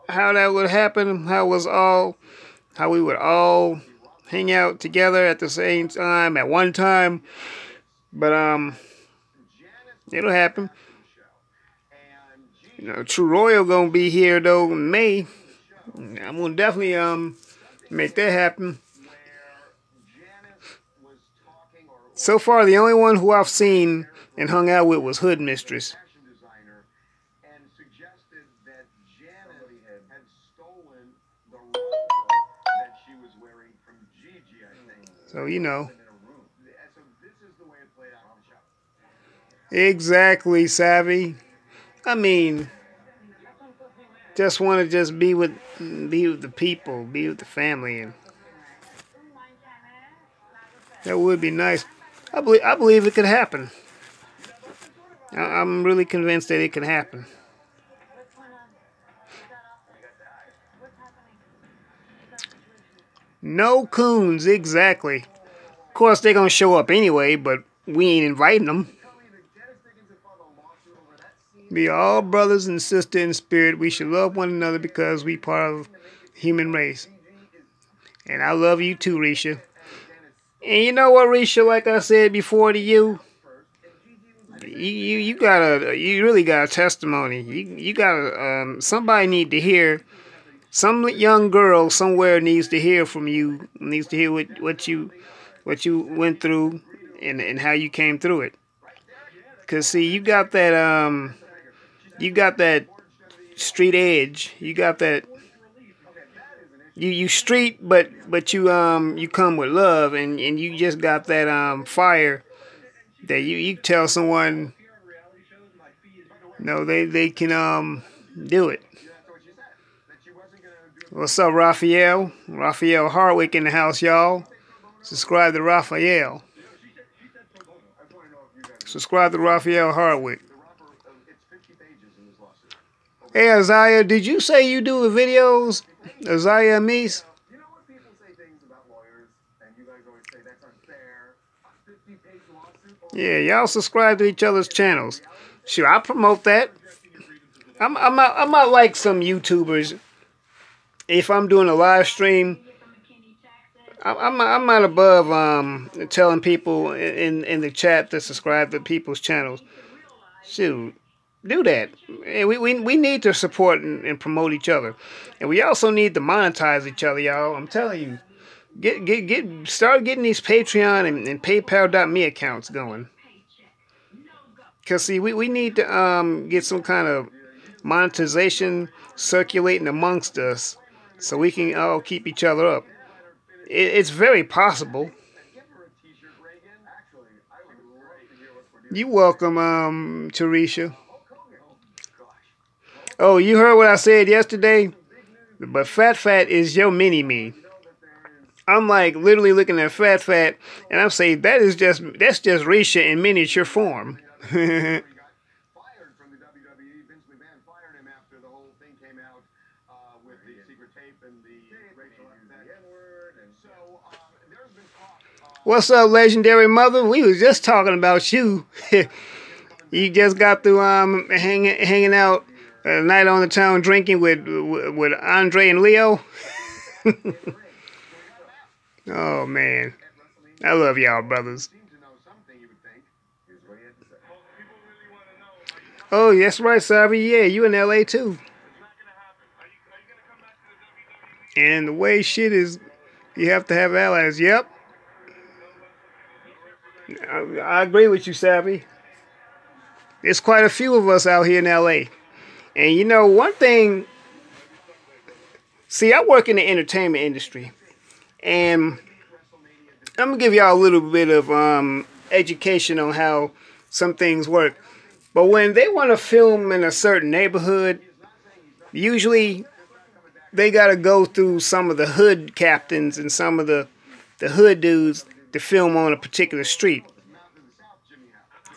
how that would happen. How we would all hang out together at the same time at one time. But it'll happen. You know, True Royal gonna be here though in May. I'm gonna definitely make that happen. So far, the only one who I've seen and hung out with was Hood Mistress. So, you know. Exactly, Savvy. I mean, just want to just be with the people, be with the family, and that would be nice. I believe it could happen. I'm really convinced that it can happen. No coons, exactly. Of course, they're gonna show up anyway, but we ain't inviting them. We are all brothers and sisters in spirit. We should love one another because we part of the human race. And I love you too, Risha. And you know what, Risha? Like I said before to you, you really got a testimony. You got somebody need to hear. Some young girl somewhere needs to hear from you. Needs to hear what you went through and how you came through it. Cause see, you got that street edge. You got that. You street, but you come with love, and you just got that fire that you tell someone, no, they can do it. What's up, Raphael? Raphael Hardwick in the house, y'all. Subscribe to Raphael. Subscribe to Raphael Hardwick. Hey, Isaiah, did you say you do the videos? Isaiah Meese? You know what people say things about lawyers, and you guys always say that's unfair. 50-page lawsuit. Yeah, y'all subscribe to each other's channels. Sure, I promote that. I'm not like some YouTubers. If I'm doing a live stream, I'm not above telling people in the chat to subscribe to people's channels. Shoot, do that. And we need to support and promote each other, and we also need to monetize each other, y'all. I'm telling you, start getting these Patreon and PayPal.me accounts going. Cause see, we need to get some kind of monetization circulating amongst us, so we can all keep each other up. It's very possible. You welcome, Teresa. Oh, you heard what I said yesterday? But Fat is your mini-me. I'm like literally looking at Fat, and I'm saying that's just Risha in miniature form. What's up, legendary mother? We was just talking about you. You just got through hanging out a night on the town drinking with Andre and Leo. Oh man, I love y'all, brothers. Oh, that's right, Savvy. Yeah, you in LA too. And the way shit is, you have to have allies. Yep. I agree with you, Savvy. There's quite a few of us out here in LA. And you know, one thing, see, I work in the entertainment industry. And I'm going to give y'all a little bit of education on how some things work. But when they want to film in a certain neighborhood, usually they got to go through some of the hood captains and some of the hood dudes to film on a particular street.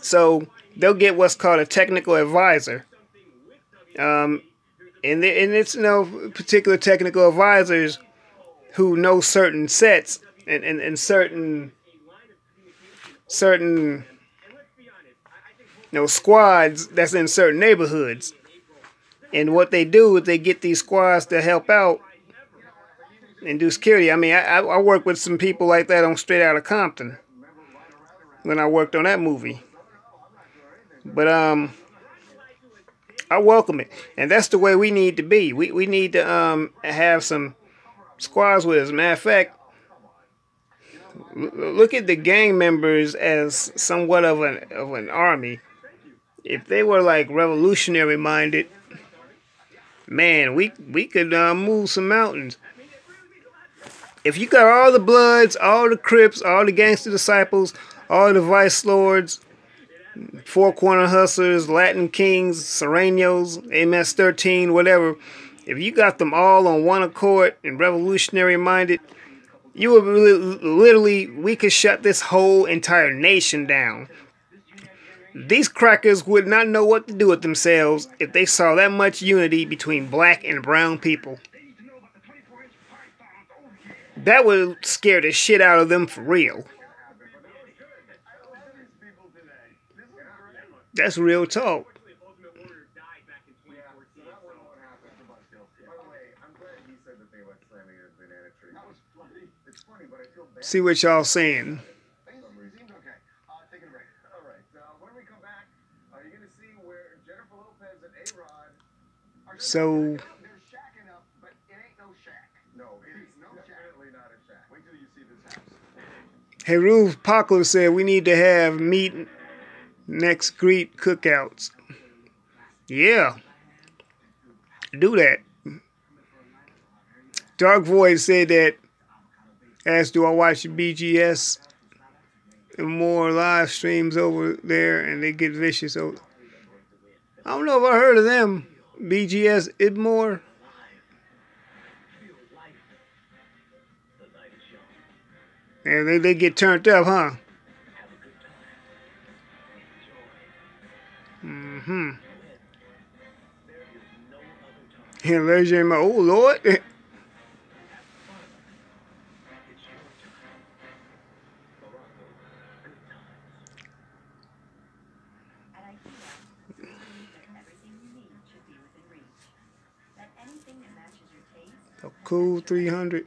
So they'll get what's called a technical advisor. And it's, you know, particular technical advisors who know certain sets and certain squads that's in certain neighborhoods. And what they do is they get these squads to help out and do security. I mean, I work with some people like that on Straight Outta Compton when I worked on that movie. But I welcome it, and that's the way we need to be. We need to have some squads with us. Matter of fact, look at the gang members as somewhat of an army. If they were like revolutionary minded, man, we could move some mountains. If you got all the Bloods, all the Crips, all the Gangster Disciples, all the Vice Lords, Four Corner Hustlers, Latin Kings, Serenos, MS-13, whatever, if you got them all on one accord and revolutionary minded, you would literally, we could shut this whole entire nation down. These crackers would not know what to do with themselves if they saw that much unity between black and brown people. That would scare the shit out of them for real. That's real talk. See what y'all saying. So hey, Ruth Pockler said we need to have meet next Greet cookouts. Yeah, do that. Dark Void said that, as do I watch BGS and more live streams over there, and they get vicious. So I don't know if I heard of them. BGS Idmore. And they get turned up, huh? Mm-hmm. Yeah, Legend, oh Lord. A cool 300.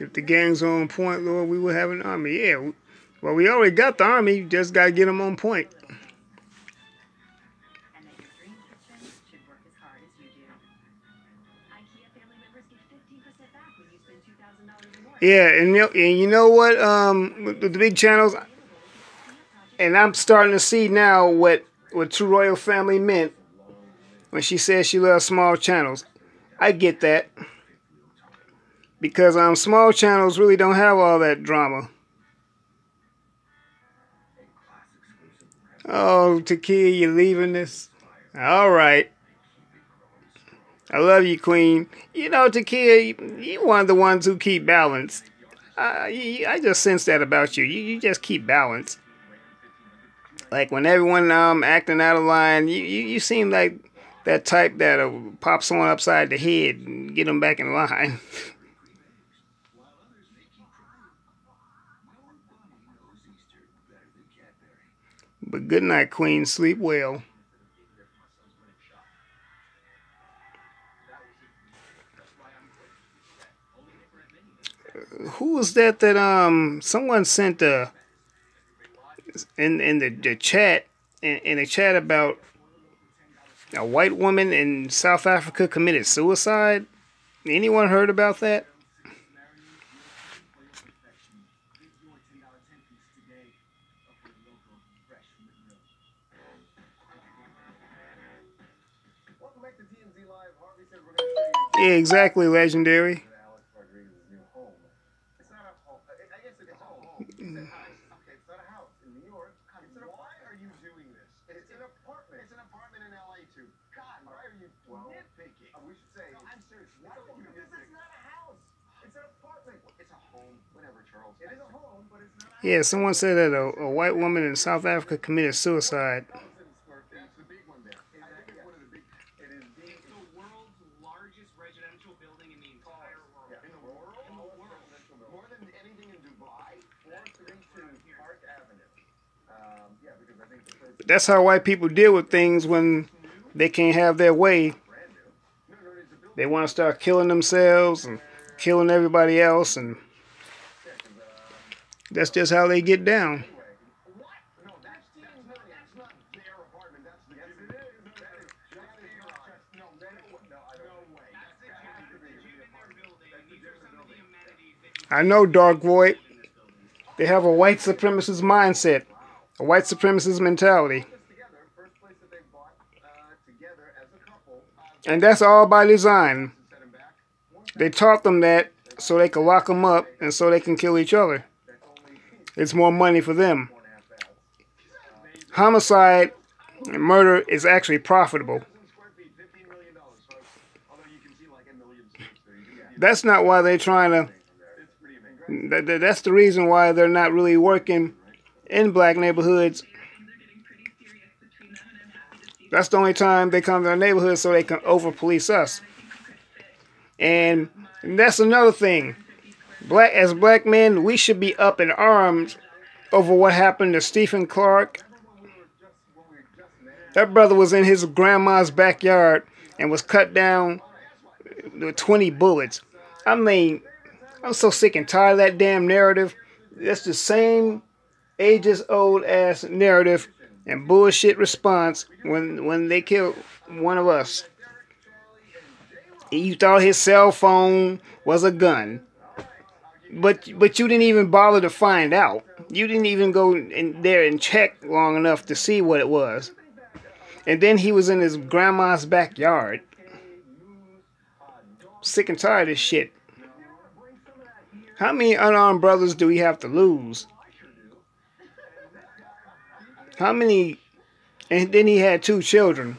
If the gang's on point, Lord, we will have an army. Yeah, well, we already got the army. Just got to get them on point. Yeah, and you know what? The big channels, and I'm starting to see now what True Royal Family meant when she said she loves small channels. I get that. Because small channels really don't have all that drama. Oh, Takia, you leaving this? All right. I love you, Queen. You know, Takia, you one of the ones who keep balance. I just sense that about you. You just keep balance. Like when everyone acting out of line, you seem like that type that'll pop someone upside the head and get them back in line. But good night, Queen. Sleep well. Who was that someone sent in the chat in the chat about a white woman in South Africa committed suicide? Anyone heard about that? Yeah, exactly, Legendary. Yeah, someone said that a white woman in South Africa committed suicide. But that's how white people deal with things when they can't have their way. They want to start killing themselves and killing everybody else, and that's just how they get down. No, that's not their apartment. That's the Jimmy. That is just no, no way. That's the Jimmy building. I know, Dark Void. They have a white supremacist mindset, a white supremacist mentality. And that's all by design. They taught them that so they can lock them up and so they can kill each other. It's more money for them. Homicide and murder is actually profitable. That's not why they're trying to... That's the reason why they're not really working in black neighborhoods. That's the only time they come to our neighborhood so they can over-police us. And that's another thing. As black men, we should be up in arms over what happened to Stephen Clark. That brother was in his grandma's backyard and was cut down with 20 bullets. I mean, I'm so sick and tired of that damn narrative. That's the same ages-old ass narrative and bullshit response when they killed one of us. You thought his cell phone was a gun. But you didn't even bother to find out. You didn't even go in there and check long enough to see what it was. And then he was in his grandma's backyard. Sick and tired of this shit. How many unarmed brothers do we have to lose? How many? And then he had 2 children.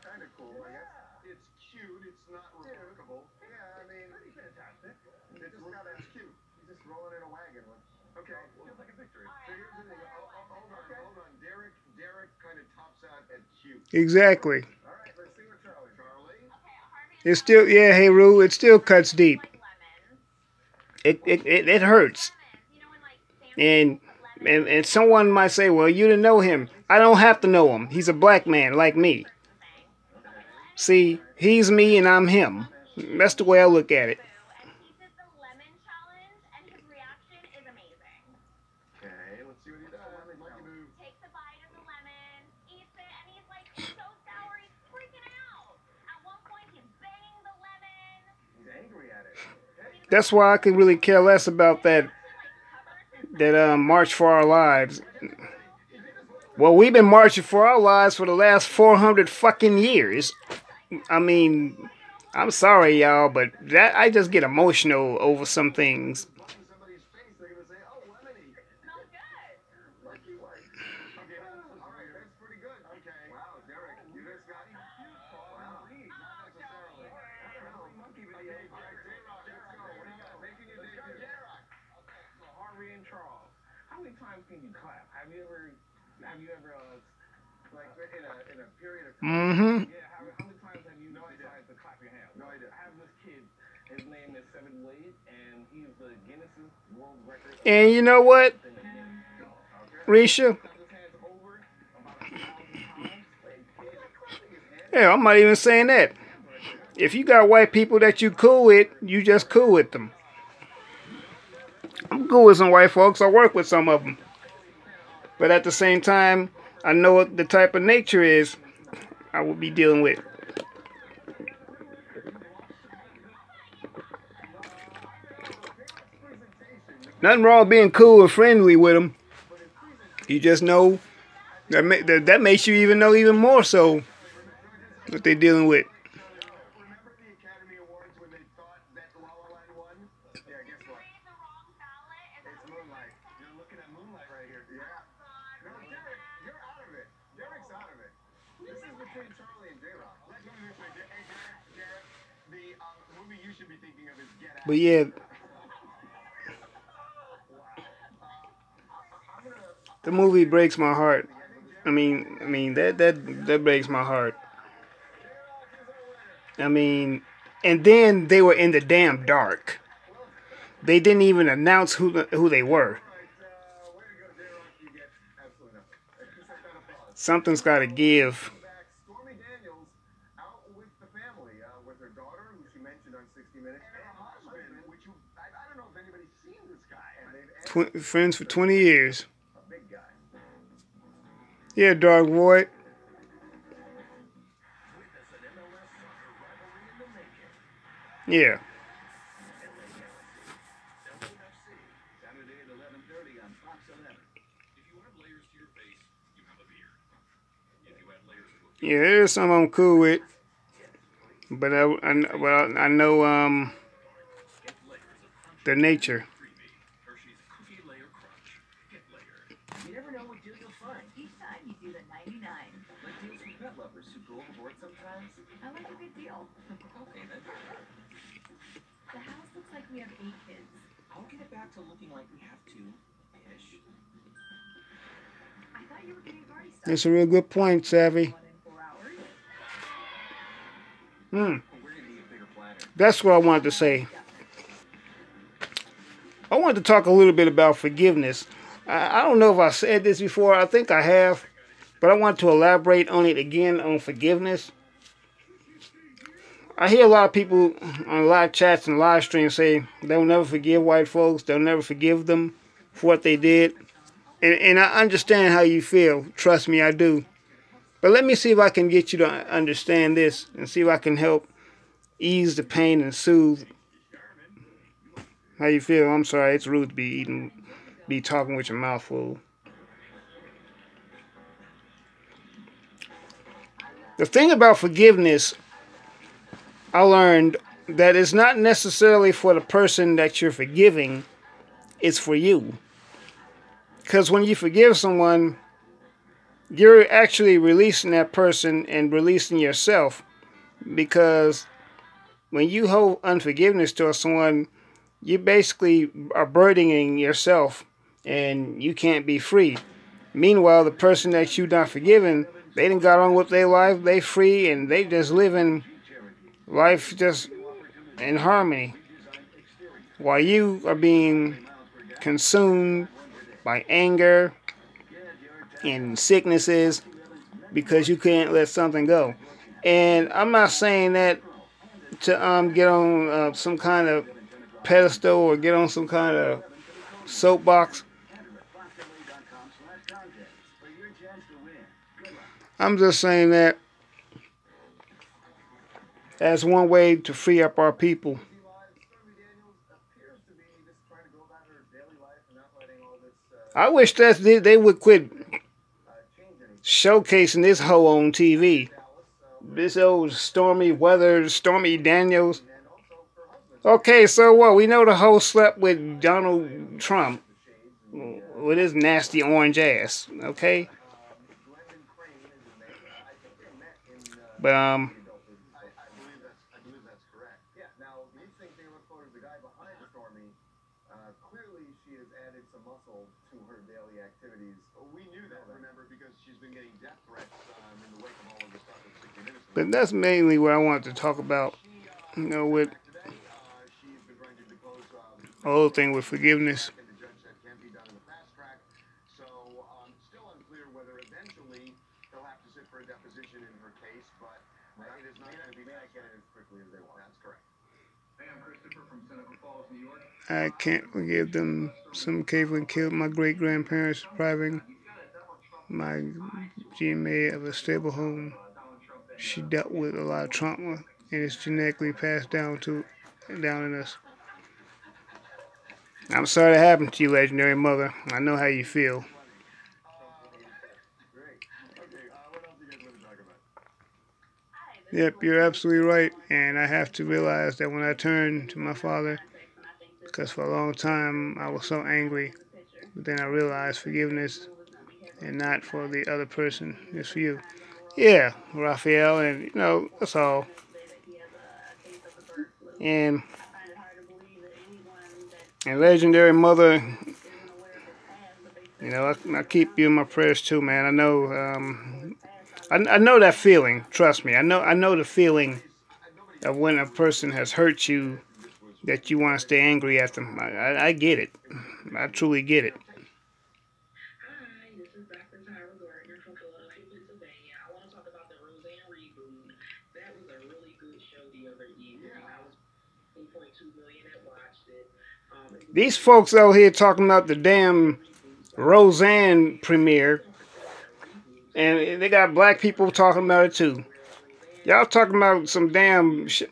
Kind of cool, I guess. It's cute. It's not remarkable. Yeah, I mean, pretty fantastic. It's cute. He's just rolling in a wagon. Okay, feels like a victory. So here's the thing. Hold on. Derek kind of tops out at cute. Exactly. All right, let's see what Charlie. It's still, yeah, hey Rue, it still cuts deep. It hurts. And someone might say, well, you didn't know him. I don't have to know him. He's a black man like me. See, he's me and I'm him. That's the way I look at it. Okay, let's see what he does. Lucky move. Takes a bite of the lemon, eats it, and he's like, it's so sour, he's freaking out. At one point, he's banging the lemon. He's angry at it. That's why I could really care less about that March for Our Lives. Well, we've been marching for our lives for the last 400 fucking years. I mean, I'm sorry, y'all, but that I just get emotional over some things. Somebody's face, they're gonna say, "Oh, lemony." Smells good. Lucky one. Okay, all right, that's pretty good. Okay. Wow, Derek, you just got him. Wow. Not necessarily. Monkey video. All right, J-Rock, let's go. What do you got? Making your debut. J-Rock. Okay, so Harvey and Charles. How many times can you clap? Have you ever Like in a period of time? Mm-hmm. yeah, how many times have you decided to clap your hands? No idea. I have this kid, his name is Seven Wade, and he's the Guinness World Record. And you know what, Risha? Yeah, I'm not even saying that. If you got white people that you cool with, you just cool with them. I'm cool with some white folks. I work with some of them. But at the same time, I know what the type of nature is I will be dealing with. Nothing wrong being cool and friendly with them. You just know that makes you even know even more so what they're dealing with. Remember the Academy Awards when they thought that La La Land won? Yeah, guess what? It's Moonlight. You're looking at Moonlight right here. Yeah. No, Derek, you're out of it. Derek's out of it. This is between Charlie and J-Rock. Let me this way. Hey, Derek, the movie you should be thinking of is Get Out. But yeah, the movie breaks my heart. I mean that breaks my heart. I mean, And then they were in the damn dark. They didn't even announce who they were. Way to go, J-Rock. You get absolutely nothing. Except that applause. Something's got to give. Back, Stormy Daniels out with the family, with her daughter, who she mentioned on 60 Minutes, and her husband, which I don't know if anybody's seen this guy. And they've Friends for 20 years. a big guy. Yeah, Dark Void. Yeah. Saturday at 11:30 on Fox 11. If you have layers to your face, you have a beard. If you have layers to a Yeah, there's some I'm cool with. But I know get layers of crunchy the nature. creamy Hershey's cookie layer crunch. Get layered. You never know what deal you'll find. Each time you do the 99. Like deals from pet lovers who go overboard sometimes. I like a good deal. Okay, then. The house looks like we have 8 kids. I'll get it back to looking like we have two-ish. I thought you were getting party stuff. That's a real good point, Savvy. 1 in 4 hours. We're gonna need a bigger platter. That's what I wanted to say. I wanted to talk a little bit about forgiveness. I don't know if I said this before. I think I have. But I want to elaborate on it again on forgiveness. I hear a lot of people on live chats and live streams say they'll never forgive white folks. They'll never forgive them for what they did. And I understand how you feel. Trust me, I do. But let me see if I can get you to understand this and see if I can help ease the pain and soothe how you feel. I'm sorry, it's rude to be talking with your mouth full. The thing about forgiveness, I learned that it's not necessarily for the person that you're forgiving, it's for you. Because when you forgive someone, you're actually releasing that person and releasing yourself. Because when you hold unforgiveness towards someone, you basically are burdening yourself and you can't be free. Meanwhile, the person that you not forgiven, they done got on with their life, they free, and they just living life just in harmony. While you are being consumed by anger and sicknesses because you can't let something go. And I'm not saying that to get on some kind of pedestal or get on some kind of soapbox. I'm just saying that as one way to free up our people. Stormy Daniels appears to be just trying to go about her daily life and not letting all this I wish that they would quit change anything. showcasing this hoe on TV. This old Stormy Daniels. And also her husband. Okay, so what? We know the hoe slept with Donald Trump with his nasty orange ass. Okay, Glendon Crane is his name. I think they met in but I believe that's correct. Yeah. Now you think they look forward to the guy behind Stormy? Clearly, she has added some muscle to her daily activities. We knew that, remember, because she's been getting death threats in the wake of all of the stuff at 60 Minutes. but that's mainly what I wanted to talk about. You know, with Today, she's been trying to depose the whole thing with forgiveness. and the judge said can't be done in the fast track. So still unclear whether eventually they'll have to sit for a deposition in her case, but it is not going to be get it as quickly as they want. That's correct. Hey, I'm Christopher from Seneca Falls, New York. I can't forgive them. Some caveman killed my great grandparents, depriving my GMA of a stable home. She dealt with a lot of trauma, and it's genetically passed down in us. I'm sorry that happened to you, legendary mother. I know how you feel. Great. Okay. What else do you guys want to talk about? Yep, you're absolutely right. And I have to realize that when I turn to my father, because for a long time I was so angry, but then I realized forgiveness and not for the other person, it's for you. Yeah, Raphael, and you know, that's all. And legendary mother, you know, I keep you in my prayers too, man. I know, I know that feeling. Trust me, I know the feeling of when a person has hurt you that you want to stay angry at them. I get it. I truly get it. Hi, this is Dr. Tyra Gardner from Philadelphia, Pennsylvania. I want to talk about the Roseanne reboot. That was a really good show the other evening. I was 8.2 million that watched it. It was These folks out here talking about the damn Roseanne premiere, and they got black people talking about it too. Y'all talking about some damn shit.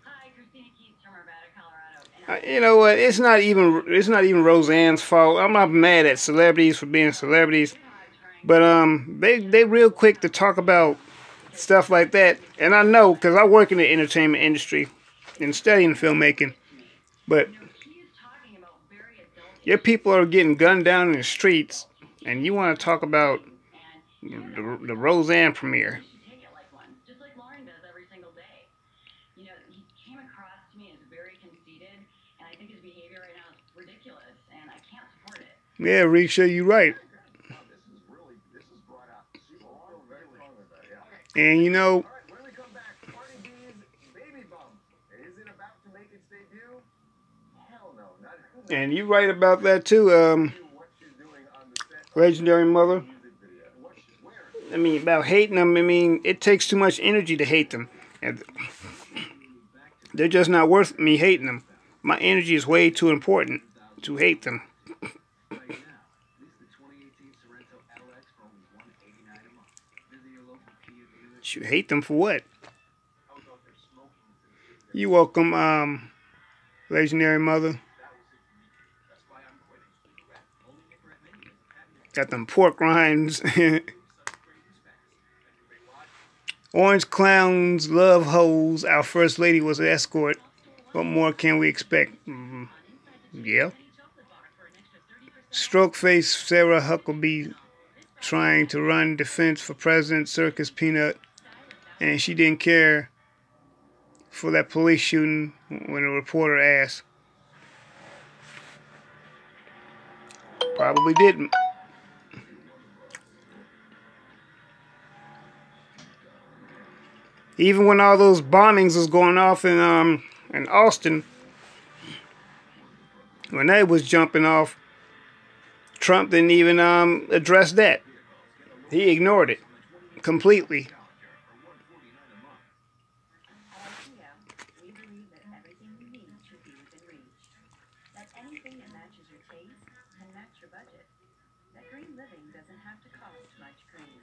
Hi, Christina Keats from Urbana, Colorado. You know what? It's not even Roseanne's fault. I'm not mad at celebrities for being celebrities, but they real quick to talk about stuff like that. And I know because I work in the entertainment industry and studying filmmaking, but your people are getting gunned down in the streets, and you want to talk about the Roseanne premiere. Take it like one, just like Lauren does every single day. You know, he came across to me as very conceited, and I think his behavior right now is ridiculous, and I can't support it. Yeah, Risha, you're right. This is brought up. She's all very strong with that, yeah. And you know, All right, when we come back, Cardi B's baby bump. Is it about to make its debut? Hell no. Not and you're right about that too, what she's doing on the set of legendary mother. the music video. What she's wearing. I mean, about hating them. I mean, it takes too much energy to hate them. And they're just not worth me hating them. My energy is way too important to hate them. Right now, lease the 2018 Sorento LX for only $189 a month. Visit your local Kia dealer. Should hate them for what? I was out there smoking. You welcome, legendary mother. That's why I'm quitting. Only Nicorette Mini is patented Got them pork rinds. such great dispatch. Orange clowns, love hoes. Our first lady was an escort. What more can we expect? Yeah. Stroke face Sarah Huckabee trying to run defense for President Circus Peanut, and she didn't care for that police shooting when a reporter asked. Probably didn't. Even when all those bombings was going off in Austin, when they was jumping off, Trump didn't even address that. He ignored it completely. At IKEA, we believe that everything you need should be within reach. That anything that matches your taste can match your budget. That green living doesn't have to cost much green.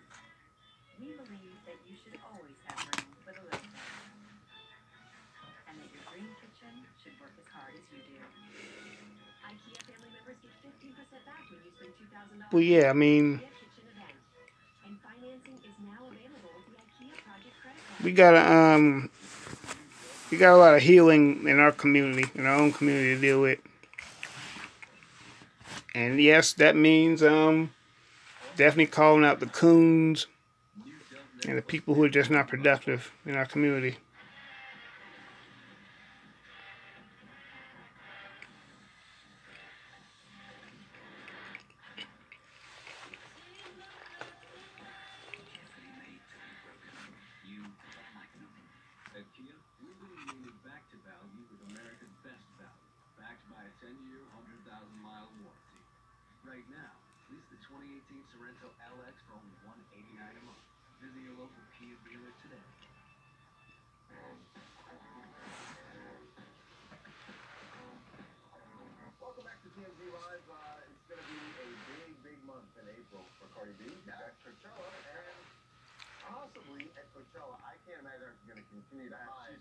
We believe that you should always have room for the little things. And that your dream kitchen should work as hard as you do. IKEA family members get 15% back when you spend $2,000. Well, yeah, I mean, Kitchen event. And financing is now available with the IKEA Project Credit Card. we got a lot of healing in our community, in our own community to deal with. And yes, that means definitely calling out the coons and the people who are just not productive in our community. At Kia, we're leaning back to value with America's best value, backed by a 10-year, 100,000-mile warranty. Right now, lease the 2018 Sorento LX for only $189 a month. Visit your local Kia dealer today. Welcome back to TMZ Live. It's going to be a big month in April for Cardi B. At Coachella and possibly at Coachella. I can't imagine she's going to continue to hide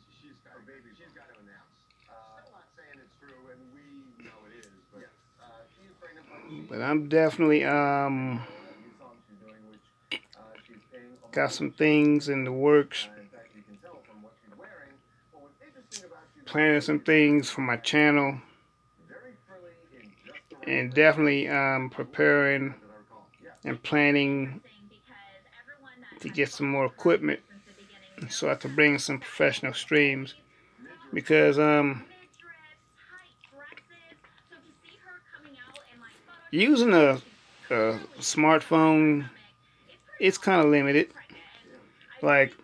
her baby. She's got to announce. Still not saying it's true, and we know it is, but she's pregnant. But I'm definitely New song she's doing, which she's paying. got some things in the works, In fact, you can tell from what she's wearing. But what's interesting about she's planning some things for my channel, very frilly in just the right and definitely preparing that I recall. Yeah. and planning to get some more equipment so I can bring some professional streams, because using a smartphone, it's kind of limited. Like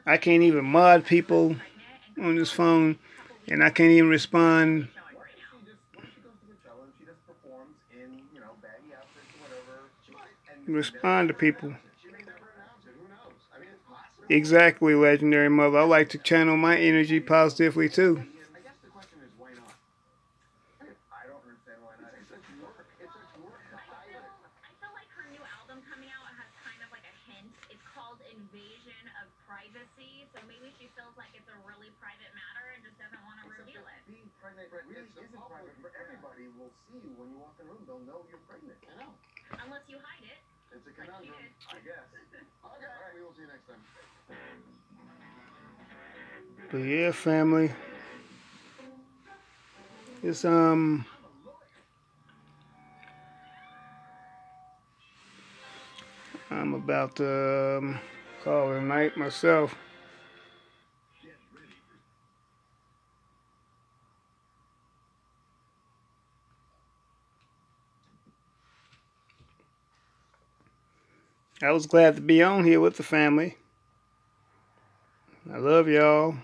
I can't even mod people on this phone, and I can't even respond. What if she goes to Coachella and she just performs in, you know, baggy outfits or whatever? She might. And Respond to people. she may never announce it. Who knows? I mean, it's possible. Exactly, legendary mother. I like to channel my energy positively too. I guess the question is, why not? I don't understand why not. It's such work. It's such work to hide it. I feel like her new album coming out has kind of like a hint. It's called Invasion of Privacy, so maybe she feels like it's a really private matter and just doesn't want to reveal it. Being pregnant really isn't private. For everybody will see you when you walk in the room. They'll know you're pregnant. I know. Unless you hide it. It's a conundrum, I guess. Okay, all right, we will see you next time. But yeah, family. It's I'm about to call it a night myself. I was glad to be on here with the family. I love y'all.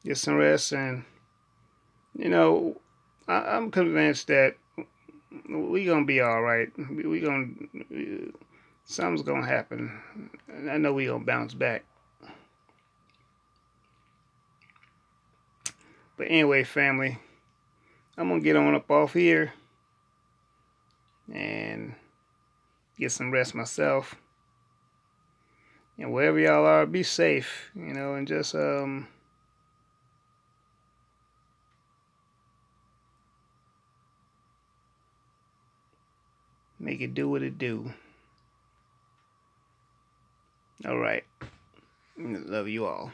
Get some rest, and you know, I'm convinced that we gonna be all right. We gonna something's gonna happen. And I know we gonna bounce back. But anyway, family, I'm gonna get on up off here and get some rest myself. And wherever y'all are, be safe, you know, and just make it do what it do. All right. Love you all.